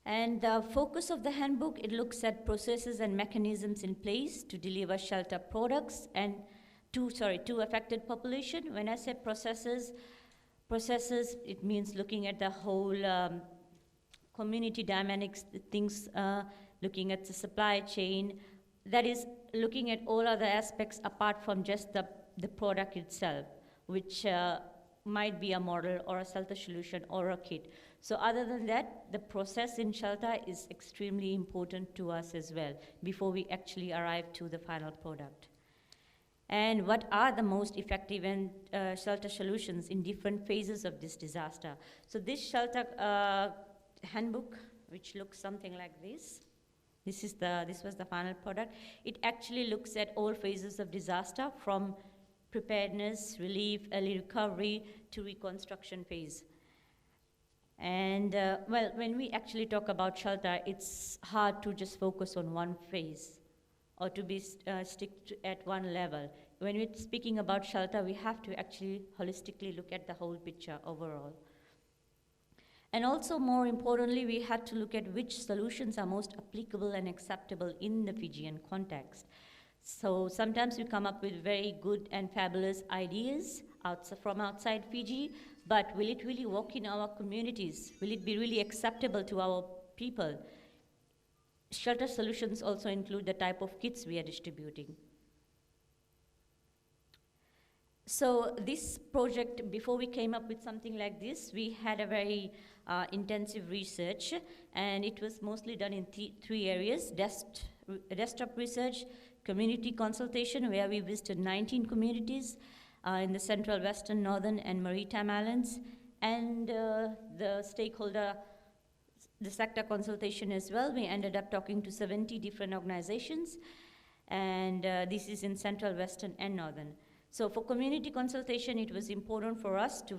And the focus of the handbook, it looks at processes and mechanisms in place to deliver shelter products and to affected population. When I say processes, it means looking at the whole community dynamics, things, looking at the supply chain, that is looking at all other aspects apart from just the product itself, which might be a model or a shelter solution or a kit. So other than that, the process in shelter is extremely important to us as well before we actually arrive to the final product. And what are the most effective and shelter solutions in different phases of this disaster? So this shelter handbook, which looks something like this, this was the final product. It actually looks at all phases of disaster, from preparedness, relief, early recovery to reconstruction phase. And well, when we actually talk about shelter, it's hard to just focus on one phase or to be stick at one level. When we're speaking about shelter, we have to actually holistically look at the whole picture overall. And also, more importantly, we had to look at which solutions are most applicable and acceptable in the Fijian context. So sometimes we come up with very good and fabulous ideas from outside Fiji, but will it really work in our communities? Will it be really acceptable to our people? Shelter solutions also include the type of kits we are distributing. So this project, before we came up with something like this, we had a very intensive research, and it was mostly done in three areas: desktop research, community consultation, where we visited 19 communities in the central, western, northern, and maritime islands, and the sector consultation as well. We ended up talking to 70 different organizations, and this is in central, western, and northern. So for community consultation, it was important for us to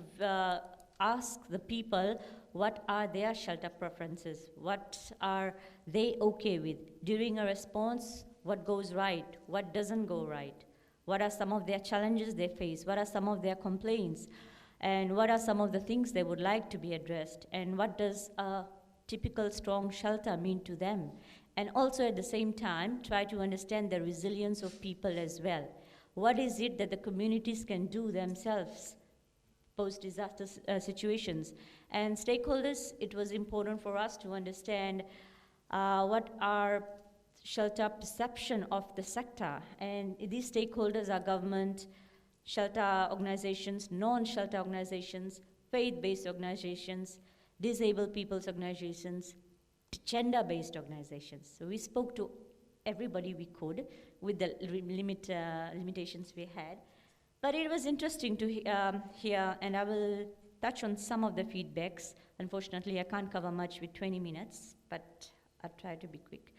ask the people what are their shelter preferences, what are they okay with. During a response, what goes right, what doesn't go right, what are some of their challenges they face, what are some of their complaints, and what are some of the things they would like to be addressed, and what does a typical strong shelter mean to them. And also at the same time, try to understand the resilience of people as well. What is it that the communities can do themselves post-disaster situations? And stakeholders, it was important for us to understand what are shelter perception of the sector. And these stakeholders are government, shelter organizations, non-shelter organizations, faith-based organizations, disabled people's organizations, gender-based organizations. So we spoke to everybody we could with the limitations we had. But it was interesting to hear, and I will touch on some of the feedbacks. Unfortunately, I can't cover much with 20 minutes, but I'll try to be quick.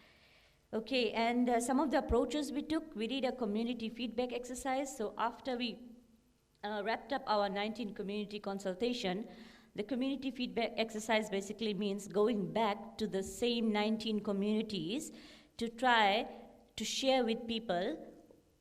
Okay, and some of the approaches we took, we did a community feedback exercise. So after we wrapped up our 19 community consultation, the community feedback exercise basically means going back to the same 19 communities to try to share with people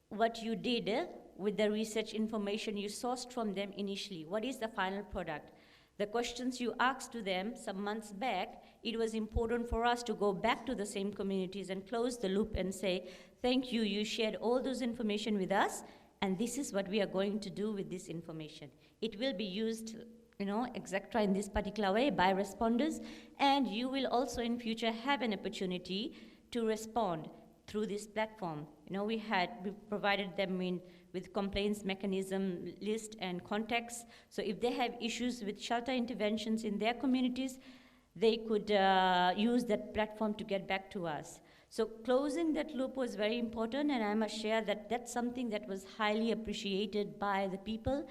what you did with the research information you sourced from them initially. What is the final product? The questions you asked to them some months back, it was important for us to go back to the same communities and close the loop and say, thank you, you shared all those information with us, and this is what we are going to do with this information. It will be used, etc. in this particular way by responders, and you will also in future have an opportunity to respond through this platform. We provided them with complaints mechanism list and context. So if they have issues with shelter interventions in their communities, they could use that platform to get back to us. So closing that loop was very important, and I must share that that's something that was highly appreciated by the people.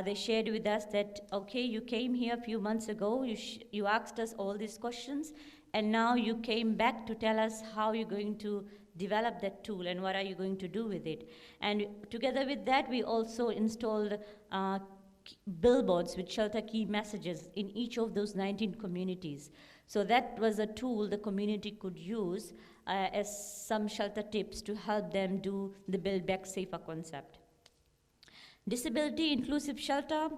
They shared with us that, okay, you came here a few months ago, you asked us all these questions, and now you came back to tell us how you're going to develop that tool and what are you going to do with it. And together with that, we also installed billboards with shelter key messages in each of those 19 communities. So that was a tool the community could use as some shelter tips to help them do the Build Back Safer concept. Disability inclusive shelter.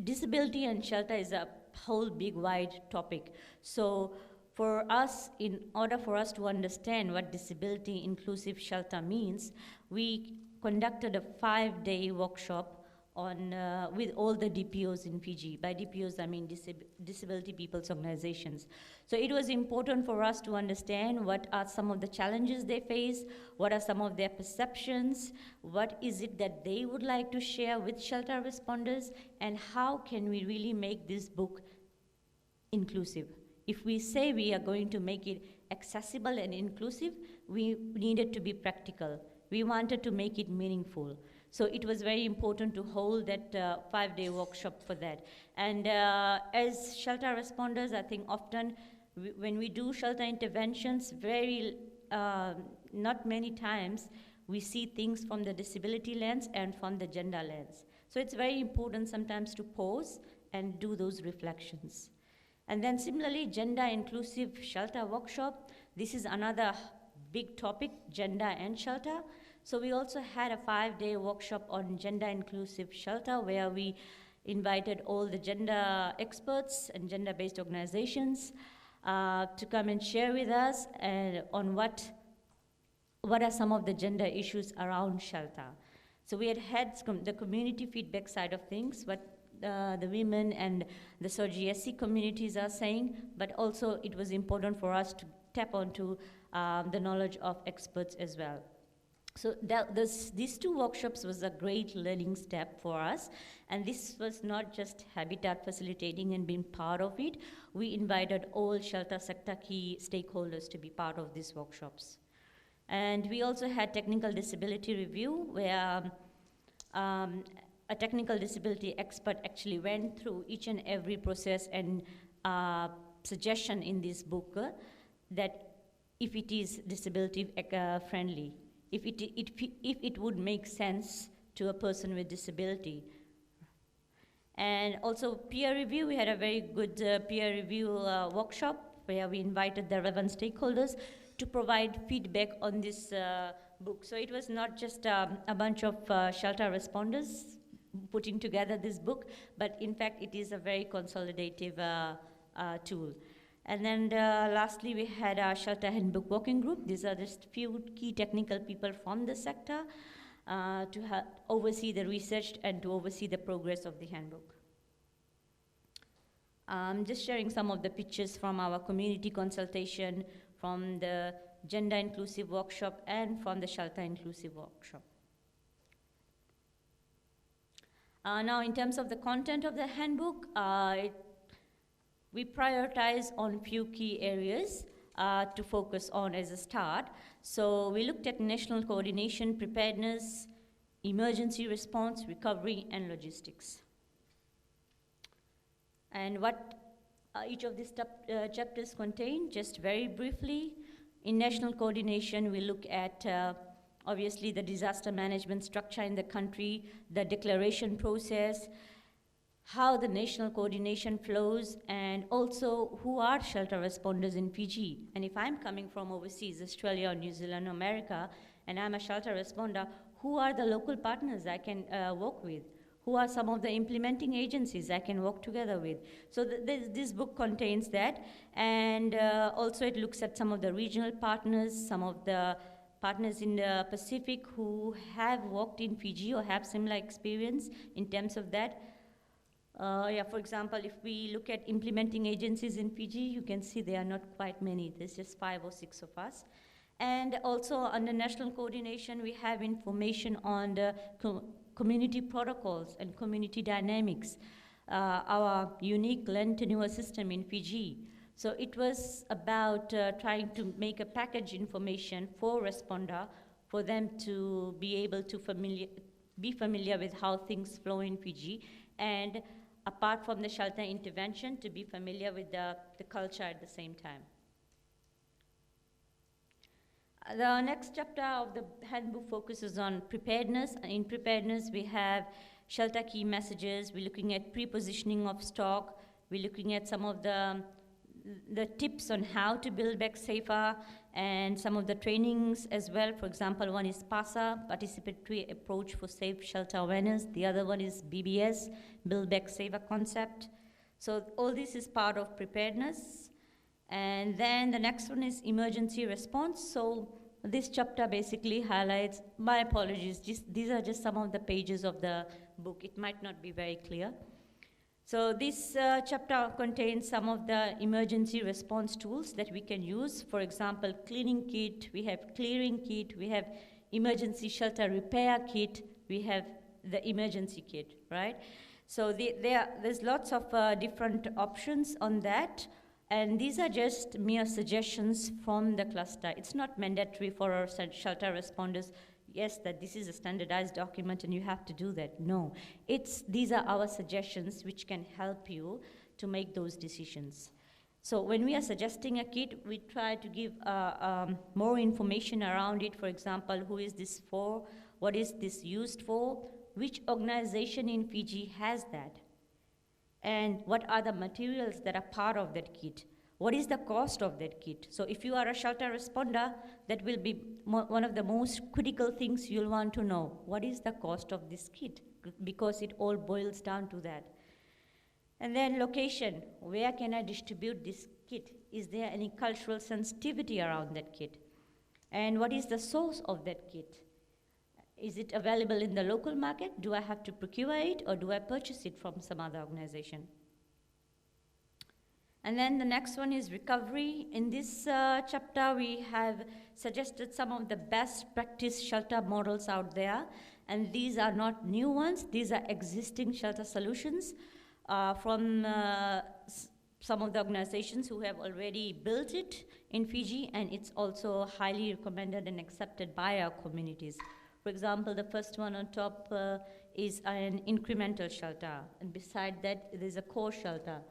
Disability and shelter is a whole big wide topic. So for us, in order for us to understand what disability inclusive shelter means, we conducted a 5-day workshop on with all the DPOs in Fiji. By DPOs, I mean disability people's organizations. So it was important for us to understand what are some of the challenges they face, what are some of their perceptions, what is it that they would like to share with shelter responders, and how can we really make this book inclusive. If we say we are going to make it accessible and inclusive, we needed to be practical. We wanted to make it meaningful. So it was very important to hold that 5-day workshop for that. And as shelter responders, I think often when we do shelter interventions, not many times we see things from the disability lens and from the gender lens. So it's very important sometimes to pause and do those reflections. And then similarly, gender inclusive shelter workshop. This is another big topic, gender and shelter. So we also had a 5-day workshop on gender inclusive shelter where we invited all the gender experts and gender-based organizations to come and share with us on what what are some of the gender issues around shelter. So we had the community feedback side of things, what the women and the SOGSC communities are saying, but also it was important for us to tap onto the knowledge of experts as well. So these two workshops was a great learning step for us, and this was not just habitat facilitating and being part of it. We invited all shelter sector key stakeholders to be part of these workshops. And we also had technical disability review, where a technical disability expert actually went through each and every process and suggestion in this book that if it is disability friendly, if it would make sense to a person with disability. And also peer review, we had a very good peer review workshop where we invited the relevant stakeholders to provide feedback on this book. So it was not just a bunch of shelter responders putting together this book, but in fact it is a very consolidative tool. And then lastly, we had our Shelter Handbook Working Group. These are just few key technical people from the sector to oversee the research and to oversee the progress of the handbook. Just sharing some of the pictures from our community consultation, from the Gender Inclusive Workshop, and from the Shelter Inclusive Workshop. Now, in terms of the content of the handbook, we prioritize on few key areas to focus on as a start. So we looked at national coordination, preparedness, emergency response, recovery, and logistics. And what each of these chapters contain, just very briefly. In national coordination, we look at obviously the disaster management structure in the country, the declaration process, how the national coordination flows, and also who are shelter responders in Fiji. And if I'm coming from overseas, Australia or New Zealand or America, and I'm a shelter responder, who are the local partners I can work with? Who are some of the implementing agencies I can work together with? So this book contains that, and also it looks at some of the regional partners, some of the partners in the Pacific who have worked in Fiji or have similar experience in terms of that. For example, if we look at implementing agencies in Fiji, you can see there are not quite many. There's just 5 or 6 of us. And also under national coordination, we have information on the community protocols and community dynamics, our unique land tenure system in Fiji. So it was about trying to make a package information for responder, for them to be able to be familiar with how things flow in Fiji, and apart from the shelter intervention, to be familiar with the culture at the same time. The next chapter of the handbook focuses on preparedness. In preparedness, we have shelter key messages. We're looking at pre-positioning of stock. We're looking at some of the tips on how to build back safer, and some of the trainings as well. For example, one is PASA, Participatory Approach for Safe Shelter Awareness. The other one is BBS, Build Back Safer concept. So all this is part of preparedness. And then the next one is emergency response. So this chapter basically highlights, my apologies, these are just some of the pages of the book. It might not be very clear. So this chapter contains some of the emergency response tools that we can use. For example, cleaning kit, we have clearing kit, we have emergency shelter repair kit, we have the emergency kit, right? So there's lots of different options on that. And these are just mere suggestions from the cluster. It's not mandatory for our shelter responders, yes, that this is a standardized document and you have to do that. No, these are our suggestions which can help you to make those decisions. So when we are suggesting a kit, we try to give more information around it. For example, who is this for? What is this used for? Which organization in Fiji has that? And what are the materials that are part of that kit? What is the cost of that kit? So if you are a shelter responder, that will be one of the most critical things you'll want to know. What is the cost of this kit? Because it all boils down to that. And then location. Where can I distribute this kit? Is there any cultural sensitivity around that kit? And what is the source of that kit? Is it available in the local market? Do I have to procure it, or do I purchase it from some other organization? And then the next one is recovery. In this chapter, we have suggested some of the best practice shelter models out there. And these are not new ones. These are existing shelter solutions from some of the organizations who have already built it in Fiji, and it's also highly recommended and accepted by our communities. For example, the first one on top is an incremental shelter, and beside that, there's a core shelter.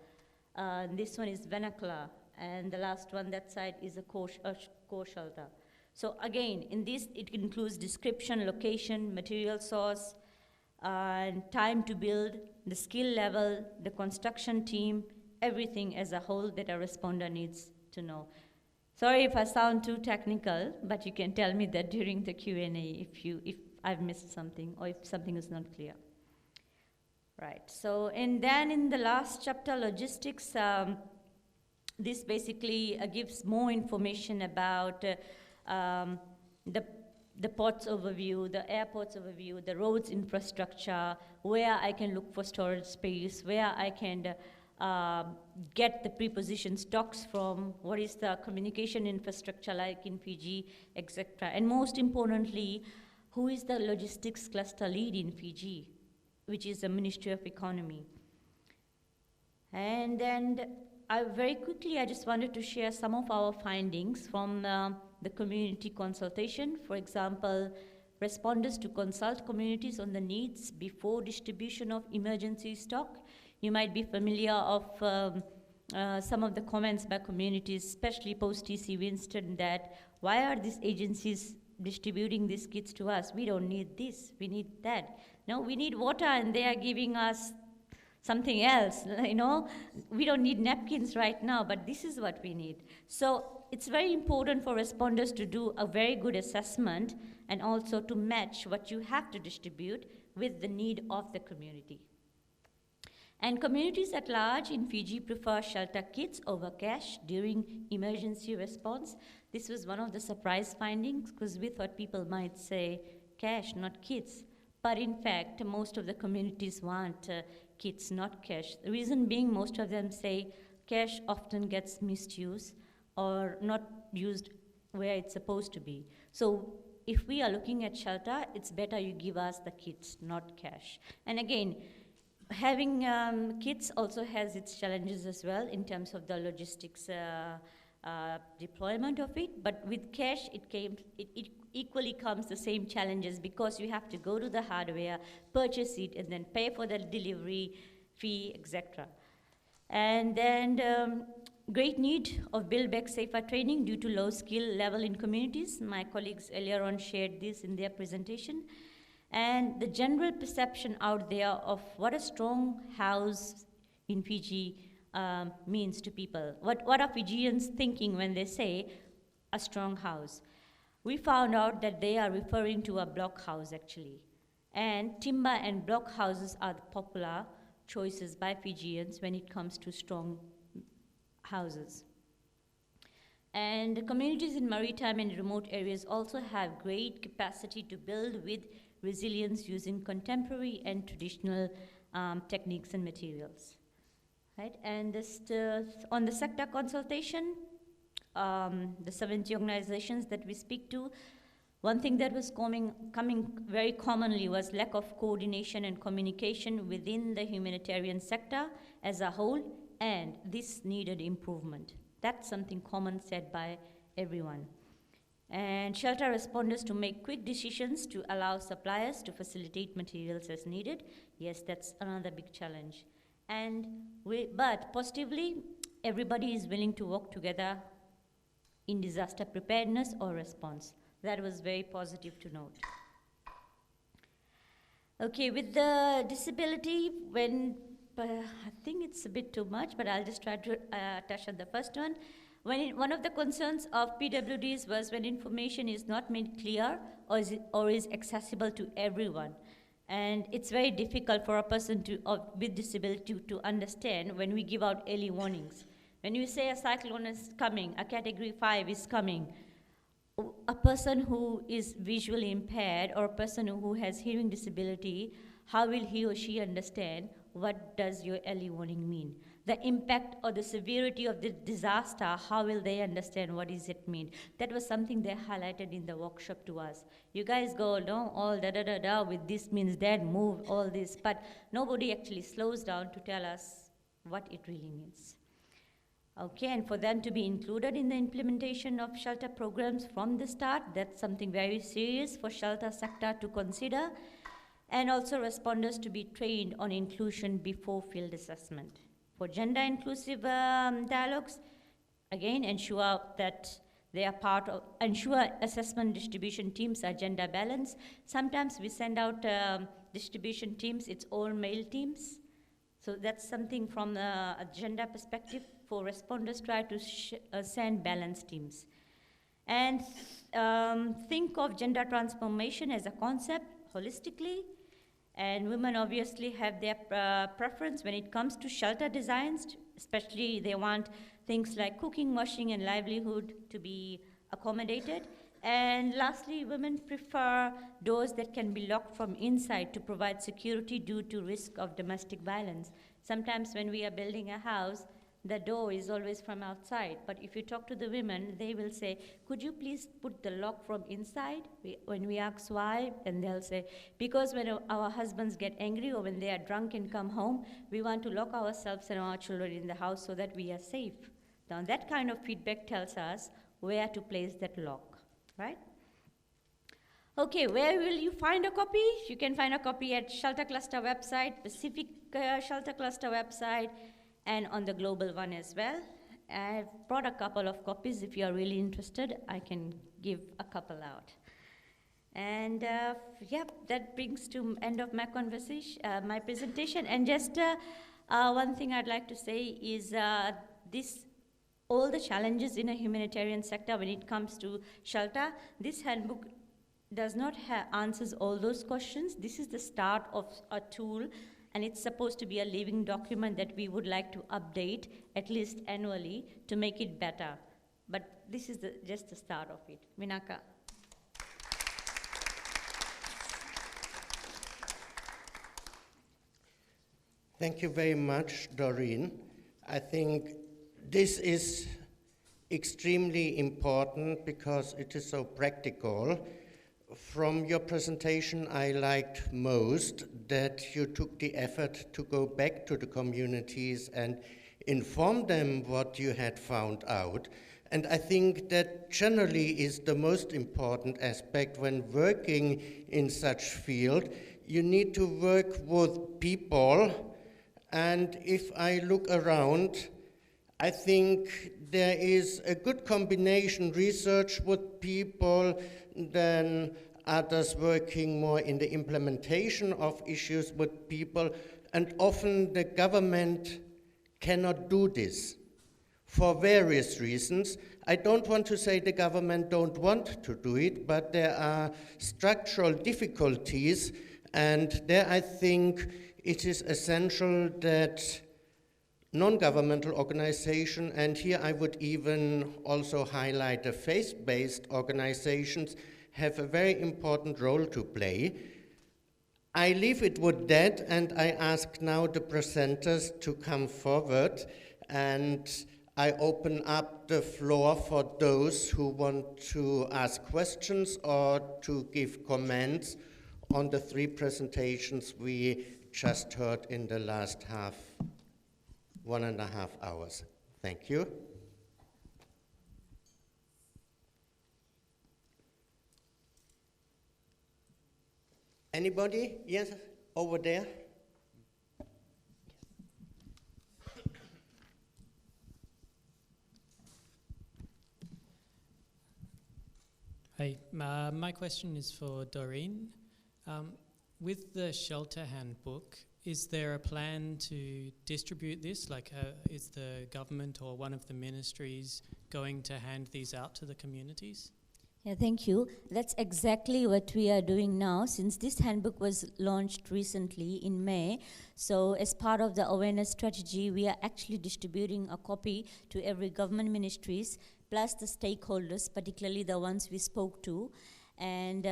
This one is vernacular, and the last one that side is a core shelter. So again, in this, it includes description, location, material source, and time to build, the skill level, the construction team, everything as a whole that a responder needs to know. Sorry if I sound too technical, but you can tell me that during the Q&A if I've missed something or if something is not clear. Right, so, and then in the last chapter, logistics, this basically gives more information about the ports overview, the airports overview, the roads infrastructure, where I can look for storage space, where I can get the prepositioned stocks from, what is the communication infrastructure like in Fiji, etc. And most importantly, who is the logistics cluster lead in Fiji, which is the Ministry of Economy. And then very quickly, I just wanted to share some of our findings from the community consultation. For example, responders to consult communities on the needs before distribution of emergency stock. You might be familiar of some of the comments by communities, especially post-TC Winston, that why are these agencies distributing these kits to us? We don't need this, we need that. No, we need water and they are giving us something else, you know. We don't need napkins right now, but this is what we need. So it's very important for responders to do a very good assessment and also to match what you have to distribute with the need of the community. And communities at large in Fiji prefer shelter kits over cash during emergency response. This was one of the surprise findings because we thought people might say cash, not kits. But in fact, most of the communities want kits, not cash. The reason being, most of them say cash often gets misused or not used where it's supposed to be. So if we are looking at shelter, it's better you give us the kits, not cash. And again, having kits also has its challenges as well in terms of the logistics deployment of it, but with cash it equally comes the same challenges because you have to go to the hardware, purchase it, and then pay for the delivery fee, etc. And then great need of build back safer training due to low skill level in communities. My colleagues earlier on shared this in their presentation. And the general perception out there of what a strong house in Fiji means to people. What are Fijians thinking when they say a strong house? We found out that they are referring to a block house actually. And timber and block houses are the popular choices by Fijians when it comes to strong houses. And communities in maritime and remote areas also have great capacity to build with resilience using contemporary and traditional techniques and materials. Right? And this, on the sector consultation, the 70 organizations that we speak to, one thing that was coming very commonly was lack of coordination and communication within the humanitarian sector as a whole, and this needed improvement. That's something common said by everyone. And shelter responders to make quick decisions to allow suppliers to facilitate materials as needed. Yes, that's another big challenge. But positively, everybody is willing to work together in disaster preparedness or response. That was very positive to note. Okay, with the disability, I think it's a bit too much, but I'll just try to touch on the first one. One of the concerns of PWDs was when information is not made clear or is accessible to everyone. And it's very difficult for a person with disability to understand when we give out early warnings. When you say a cyclone is coming, a category 5 is coming, a person who is visually impaired or a person who has hearing disability, how will he or she understand what does your early warning mean? The impact or the severity of the disaster, how will they understand what does it mean? That was something they highlighted in the workshop to us. You guys go, no, all da-da-da-da with this means that, move, all this, but nobody actually slows down to tell us what it really means. Okay, and for them to be included in the implementation of shelter programs from the start, that's something very serious for shelter sector to consider, and also responders to be trained on inclusion before field assessment. For gender inclusive dialogues, again, ensure that they are part of, ensure assessment distribution teams are gender balanced. Sometimes we send out distribution teams, it's all male teams. So that's something from a gender perspective. For responders, try to send balanced teams. And think of gender transformation as a concept holistically. And women obviously have their preference when it comes to shelter designs, especially they want things like cooking, washing, and livelihood to be accommodated. And lastly, women prefer doors that can be locked from inside to provide security due to risk of domestic violence. Sometimes when we are building a house, the door is always from outside. But if you talk to the women, they will say, could you please put the lock from inside? When we ask why, and they'll say, because when our husbands get angry or when they are drunk and come home, we want to lock ourselves and our children in the house so that we are safe. Now that kind of feedback tells us where to place that lock, right? Okay, where will you find a copy? You can find a copy at Shelter Cluster website, Pacific Shelter Cluster website, and on the global one as well. I've brought a couple of copies. If you are really interested, I can give a couple out. And yeah, that brings to end of my conversation, my presentation. And just one thing I'd like to say is all the challenges in a humanitarian sector when it comes to shelter, this handbook does not answers all those questions. This is the start of a tool, and it's supposed to be a living document that we would like to update at least annually to make it better. But this is just the start of it. Vinaka. Thank you very much, Doreen. I think this is extremely important because it is so practical. From your presentation, I liked most that you took the effort to go back to the communities and inform them what you had found out. And I think that generally is the most important aspect when working in such field. You need to work with people, and if I look around, I think there is a good combination, research with people, then others working more in the implementation of issues with people, and often the government cannot do this for various reasons. I don't want to say the government don't want to do it, but there are structural difficulties, and there I think it is essential that non-governmental organization, and here I would even also highlight the faith-based organizations, have a very important role to play. I leave it with that, and I ask now the presenters to come forward, and I open up the floor for those who want to ask questions or to give comments on the three presentations we just heard in the last 1.5 hours. Thank you. Anybody? Yes, over there. Hi, my question is for Doreen. With the shelter handbook, is there a plan to distribute this? Like, is the government or one of the ministries going to hand these out to the communities? Yeah, thank you. That's exactly what we are doing now, since this handbook was launched recently in May. So as part of the awareness strategy, we are actually distributing a copy to every government ministries, plus the stakeholders, particularly the ones we spoke to. And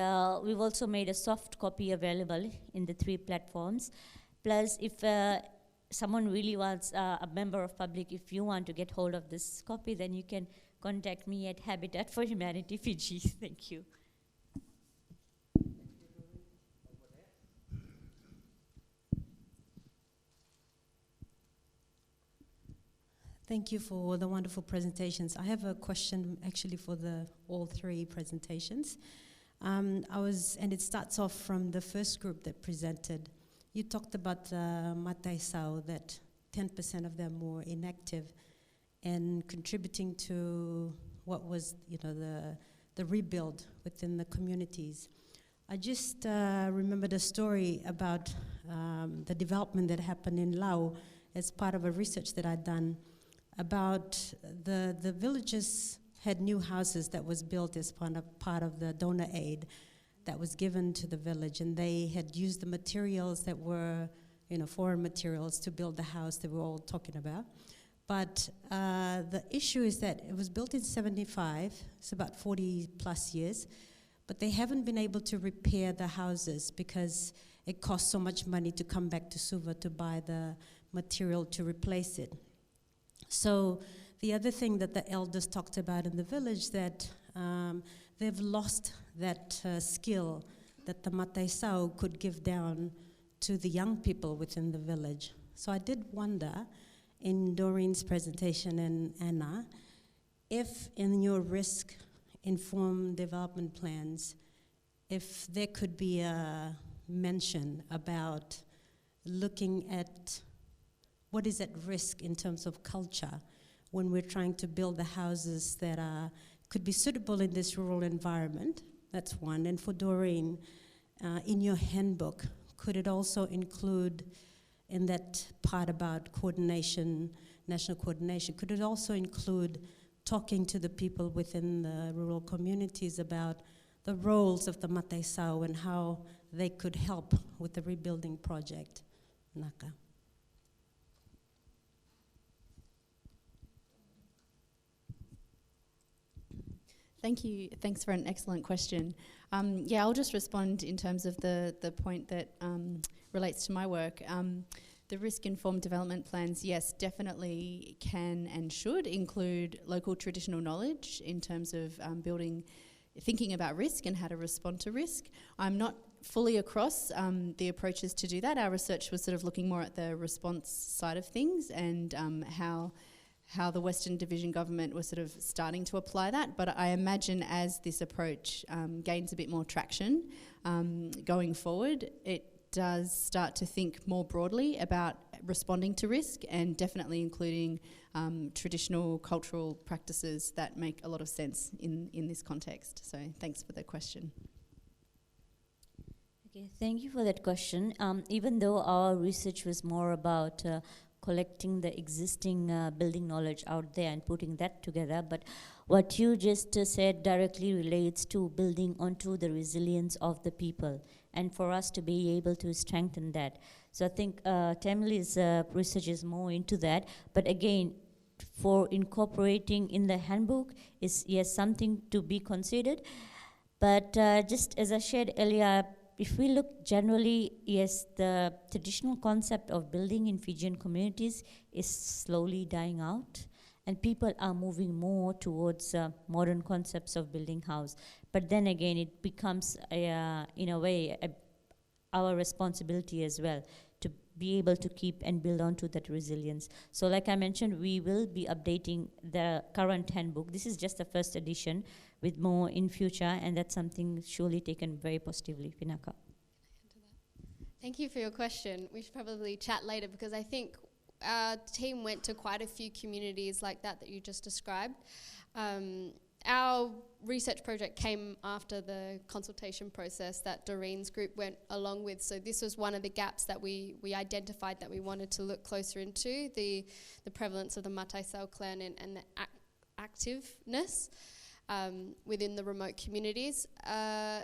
we've also made a soft copy available in the 3 platforms. Plus, if someone really wants, a member of public, if you want to get hold of this copy, then you can contact me at Habitat for Humanity Fiji. Thank you. Thank you for the wonderful presentations. I have a question actually for all 3 presentations. And it starts off from the first group that presented. You talked about Mataisao, that 10% of them were inactive and contributing to what was, the rebuild within the communities. I just remembered a story about the development that happened in Lau as part of a research that I'd done about the villages had new houses that was built as part of the donor aid that was given to the village, and they had used the materials that were, foreign materials to build the house that we're all talking about. But the issue is that it was built in 75, it's about 40 plus years, but they haven't been able to repair the houses because it costs so much money to come back to Suva to buy the material to replace it. So the other thing that the elders talked about in the village, that they've lost that skill that the Mataisao could give down to the young people within the village. So I did wonder, in Doreen's presentation and Anna, if in your risk-informed development plans, if there could be a mention about looking at what is at risk in terms of culture when we're trying to build the houses that could be suitable in this rural environment. That's one. And for Doreen, in your handbook, could it also include, in that part about coordination, national coordination, could it also include talking to the people within the rural communities about the roles of the Mataisao and how they could help with the rebuilding project? Naka. Thank you. Thanks for an excellent question. I'll just respond in terms of the point that relates to my work. The risk-informed development plans, yes, definitely can and should include local traditional knowledge in terms of thinking about risk and how to respond to risk. I'm not fully across the approaches to do that. Our research was sort of looking more at the response side of things and how the Western Division government was sort of starting to apply that. But I imagine as this approach gains a bit more traction going forward, it does start to think more broadly about responding to risk and definitely including traditional cultural practices that make a lot of sense in this context. So thanks for the question. Okay, thank you for that question. Even though our research was more about collecting the existing building knowledge out there and putting that together, but what you just said directly relates to building onto the resilience of the people and for us to be able to strengthen that. So I think Tamile's research is more into that, but again, for incorporating in the handbook is, yes, something to be considered. But just as I shared earlier, if we look generally, yes, the traditional concept of building in Fijian communities is slowly dying out, and people are moving more towards modern concepts of building house. But then again, it becomes, in a way, our responsibility as well to be able to keep and build onto that resilience. So like I mentioned, we will be updating the current handbook. This is just the first edition with more in future, and that's something surely taken very positively. Pinaka. Thank you for your question. We should probably chat later because I think our team went to quite a few communities like that you just described. Our research project came after the consultation process that Doreen's group went along with, so this was one of the gaps that we identified that we wanted to look closer into, the prevalence of the Mataisao clan and the activeness within the remote communities. I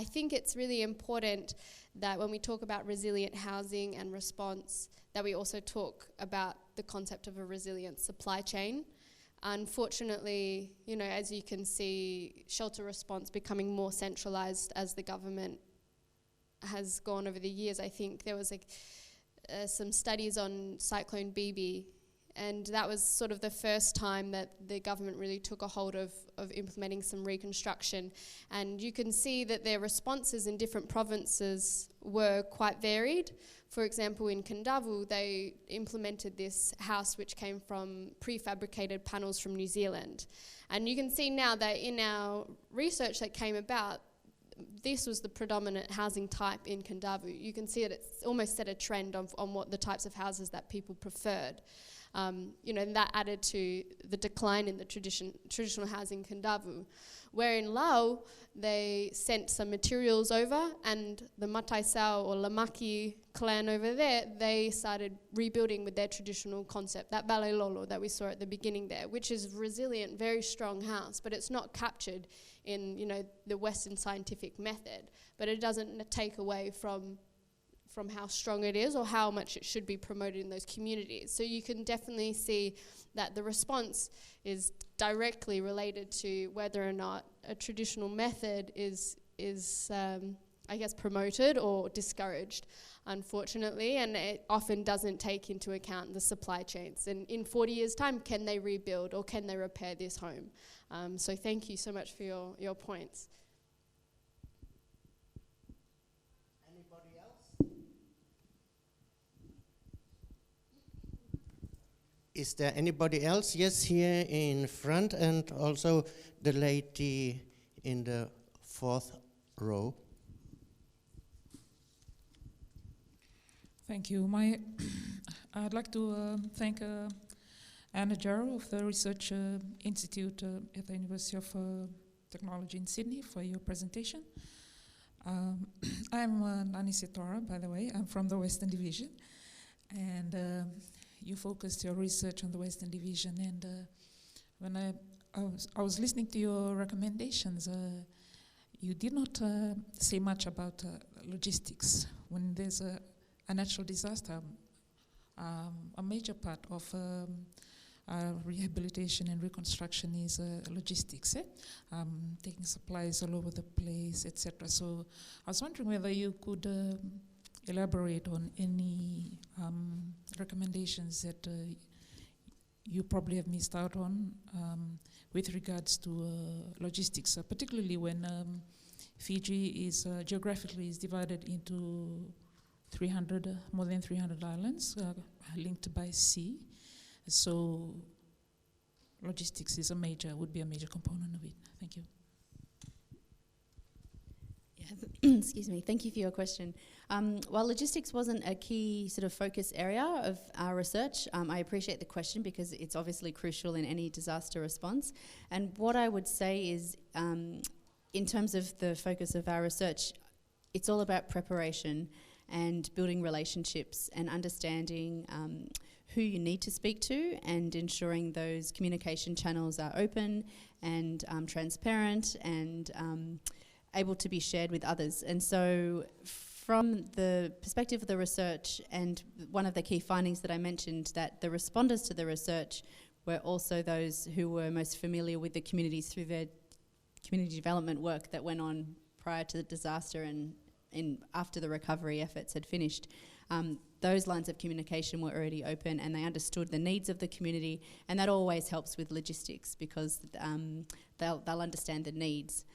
think it's really important that when we talk about resilient housing and response, that we also talk about the concept of a resilient supply chain. Unfortunately, you know, as you can see, shelter response becoming more centralized as the government has gone over the years. I think there was some studies on Cyclone Bibi, and that was sort of the first time that the government really took a hold of implementing some reconstruction. And you can see that their responses in different provinces were quite varied. For example, in Kandavu, they implemented this house which came from prefabricated panels from New Zealand. And you can see now that in our research that came about, this was the predominant housing type in Kandavu. You can see that it's almost set a trend on what the types of houses that people preferred. You know, and that added to the decline in the traditional housing in Kandavu. Where in Lao, they sent some materials over, and the Mataisao or Lamaki clan over there, they started rebuilding with their traditional concept, that balai lolo that we saw at the beginning there, which is resilient, very strong house, but it's not captured in, you know, the Western scientific method. But it doesn't take away from how strong it is or how much it should be promoted in those communities. So you can definitely see that the response is directly related to whether or not a traditional method is I guess, promoted or discouraged, unfortunately, and it often doesn't take into account the supply chains. And in 40 years' time, can they rebuild or can they repair this home? So thank you so much for your points. Is there anybody else? Yes, here in front, and also the lady in the fourth row. Thank you. I'd like to thank Anna Jarrow of the Research Institute at the University of Technology in Sydney for your presentation. I'm Nani Setora, by the way. I'm from the Western Division, and you focused your research on the Western Division, and when I was listening to your recommendations, you did not say much about logistics. When there's a natural disaster, a major part of rehabilitation and reconstruction is logistics, taking supplies all over the place, etc. So I was wondering whether you could elaborate on any recommendations that you probably have missed out on with regards to logistics, particularly when Fiji is geographically is divided into more than 300 islands linked by sea. So logistics is would be a major component of it. Thank you. Excuse me, thank you for your question. While logistics wasn't a key sort of focus area of our research, I appreciate the question because it's obviously crucial in any disaster response. And what I would say is, in terms of the focus of our research, it's all about preparation and building relationships and understanding who you need to speak to and ensuring those communication channels are open and transparent and able to be shared with others. And so from the perspective of the research, and one of the key findings that I mentioned, that the responders to the research were also those who were most familiar with the communities through their community development work that went on prior to the disaster and after the recovery efforts had finished. Those lines of communication were already open and they understood the needs of the community, and that always helps with logistics because they'll understand the needs.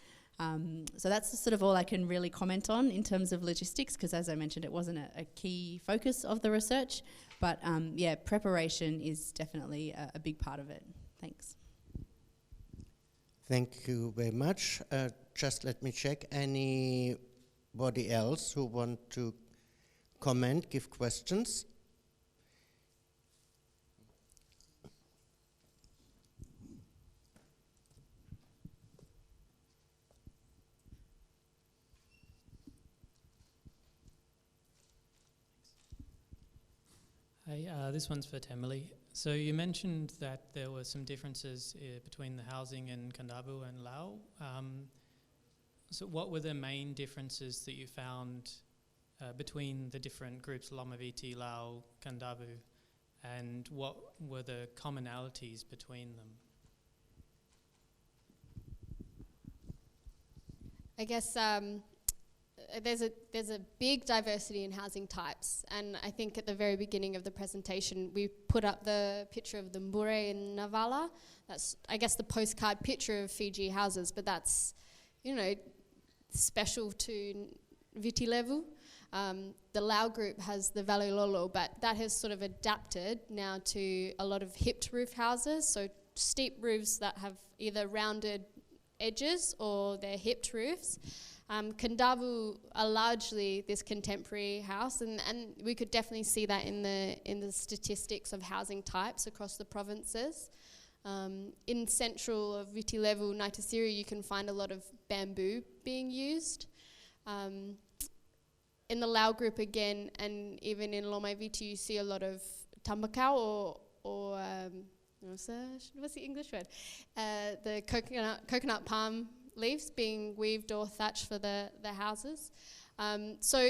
So that's sort of all I can really comment on in terms of logistics, because as I mentioned, it wasn't a key focus of the research, but yeah, preparation is definitely a big part of it. Thanks. Thank you very much. Just let me check. Anybody else who want to comment, give questions? Hi, this one's for Temeli. So you mentioned that there were some differences between the housing in Kandavu and Lao. So what were the main differences that you found between the different groups, Lomaviti, Lao, Kandavu, and what were the commonalities between them? I guess there's a big diversity in housing types, and I think at the very beginning of the presentation we put up the picture of the Mbure in Navala. That's, I guess, the postcard picture of Fiji houses, but that's, you know, special to Viti Levu. The Lau group has the Valilolo, but that has sort of adapted now to a lot of hipped roof houses, so steep roofs that have either rounded edges or they're hipped roofs. Kandavu are largely this contemporary house, and we could definitely see that in the statistics of housing types across the provinces. In central of Viti Levu, Naitasiri, you can find a lot of bamboo being used. In the Lau group again, and even in Lomai Viti, you see a lot of tambakau or what's the English word? The coconut palm leaves being weaved or thatched for the houses. So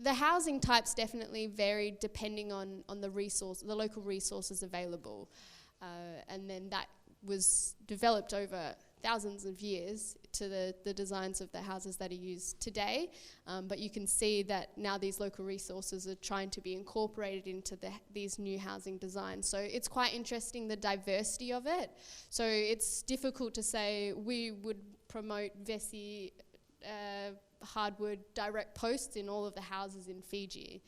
the housing types definitely vary depending on the local resources available. And then that was developed over thousands of years to the designs of the houses that are used today. But you can see that now these local resources are trying to be incorporated into these new housing designs. So it's quite interesting, the diversity of it. So it's difficult to say we would promote Vesi hardwood direct posts in all of the houses in Fiji,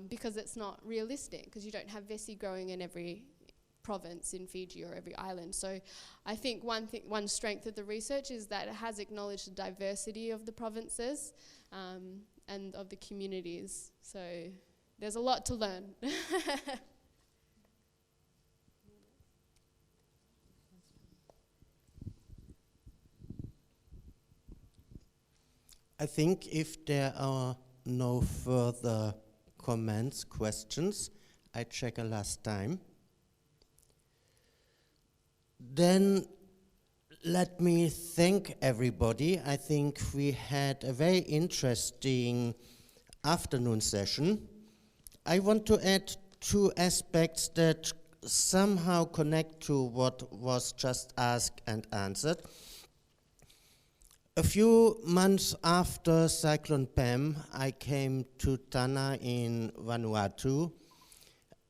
because it's not realistic, because you don't have Vesi growing in every province in Fiji or every island. So I think one strength of the research is that it has acknowledged the diversity of the provinces and of the communities. So there's a lot to learn. I think if there are no further comments, questions, I check a last time. Then let me thank everybody. I think we had a very interesting afternoon session. I want to add two aspects that somehow connect to what was just asked and answered. A few months after Cyclone Pam, I came to Tanna in Vanuatu,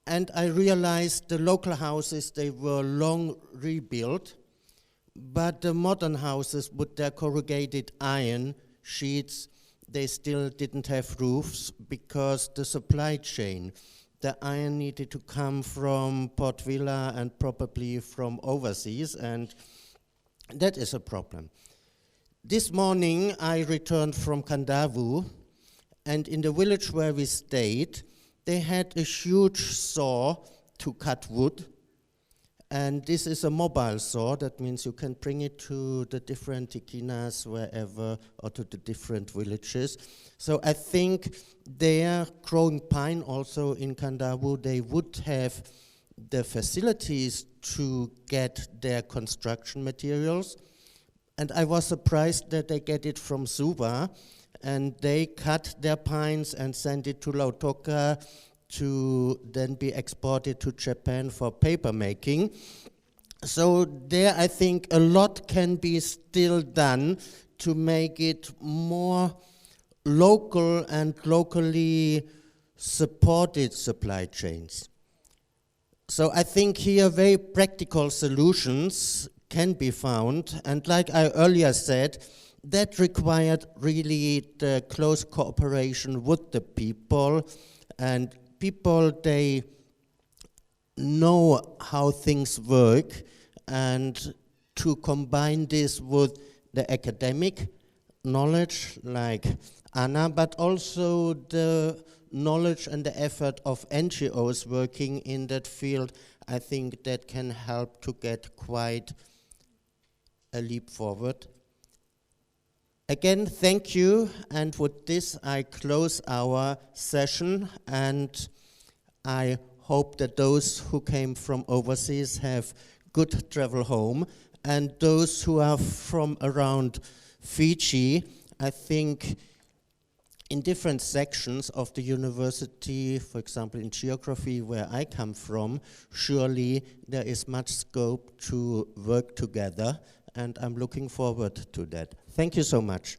and I realized the local houses, they were long rebuilt, but the modern houses with their corrugated iron sheets, they still didn't have roofs because the supply chain, the iron needed to come from Port Vila and probably from overseas, and that is a problem. This morning I returned from Kandavu, and in the village where we stayed, they had a huge saw to cut wood, and this is a mobile saw. That means you can bring it to the different tikinas wherever, or to the different villages. So I think there, growing pine also in Kandavu, they would have the facilities to get their construction materials. And I was surprised that they get it from Suva, and they cut their pines and send it to Laucala to then be exported to Japan for paper making. So there I think a lot can be still done to make it more local and locally supported supply chains. So I think here very practical solutions can be found, and like I earlier said, that required really the close cooperation with the people, and people, they know how things work, and to combine this with the academic knowledge like Anna, but also the knowledge and the effort of NGOs working in that field, I think that can help to get quite a leap forward. Again, thank you, and with this I close our session, and I hope that those who came from overseas have good travel home, and those who are from around Fiji, I think in different sections of the university, for example in geography where I come from, surely there is much scope to work together, and I'm looking forward to that. Thank you so much.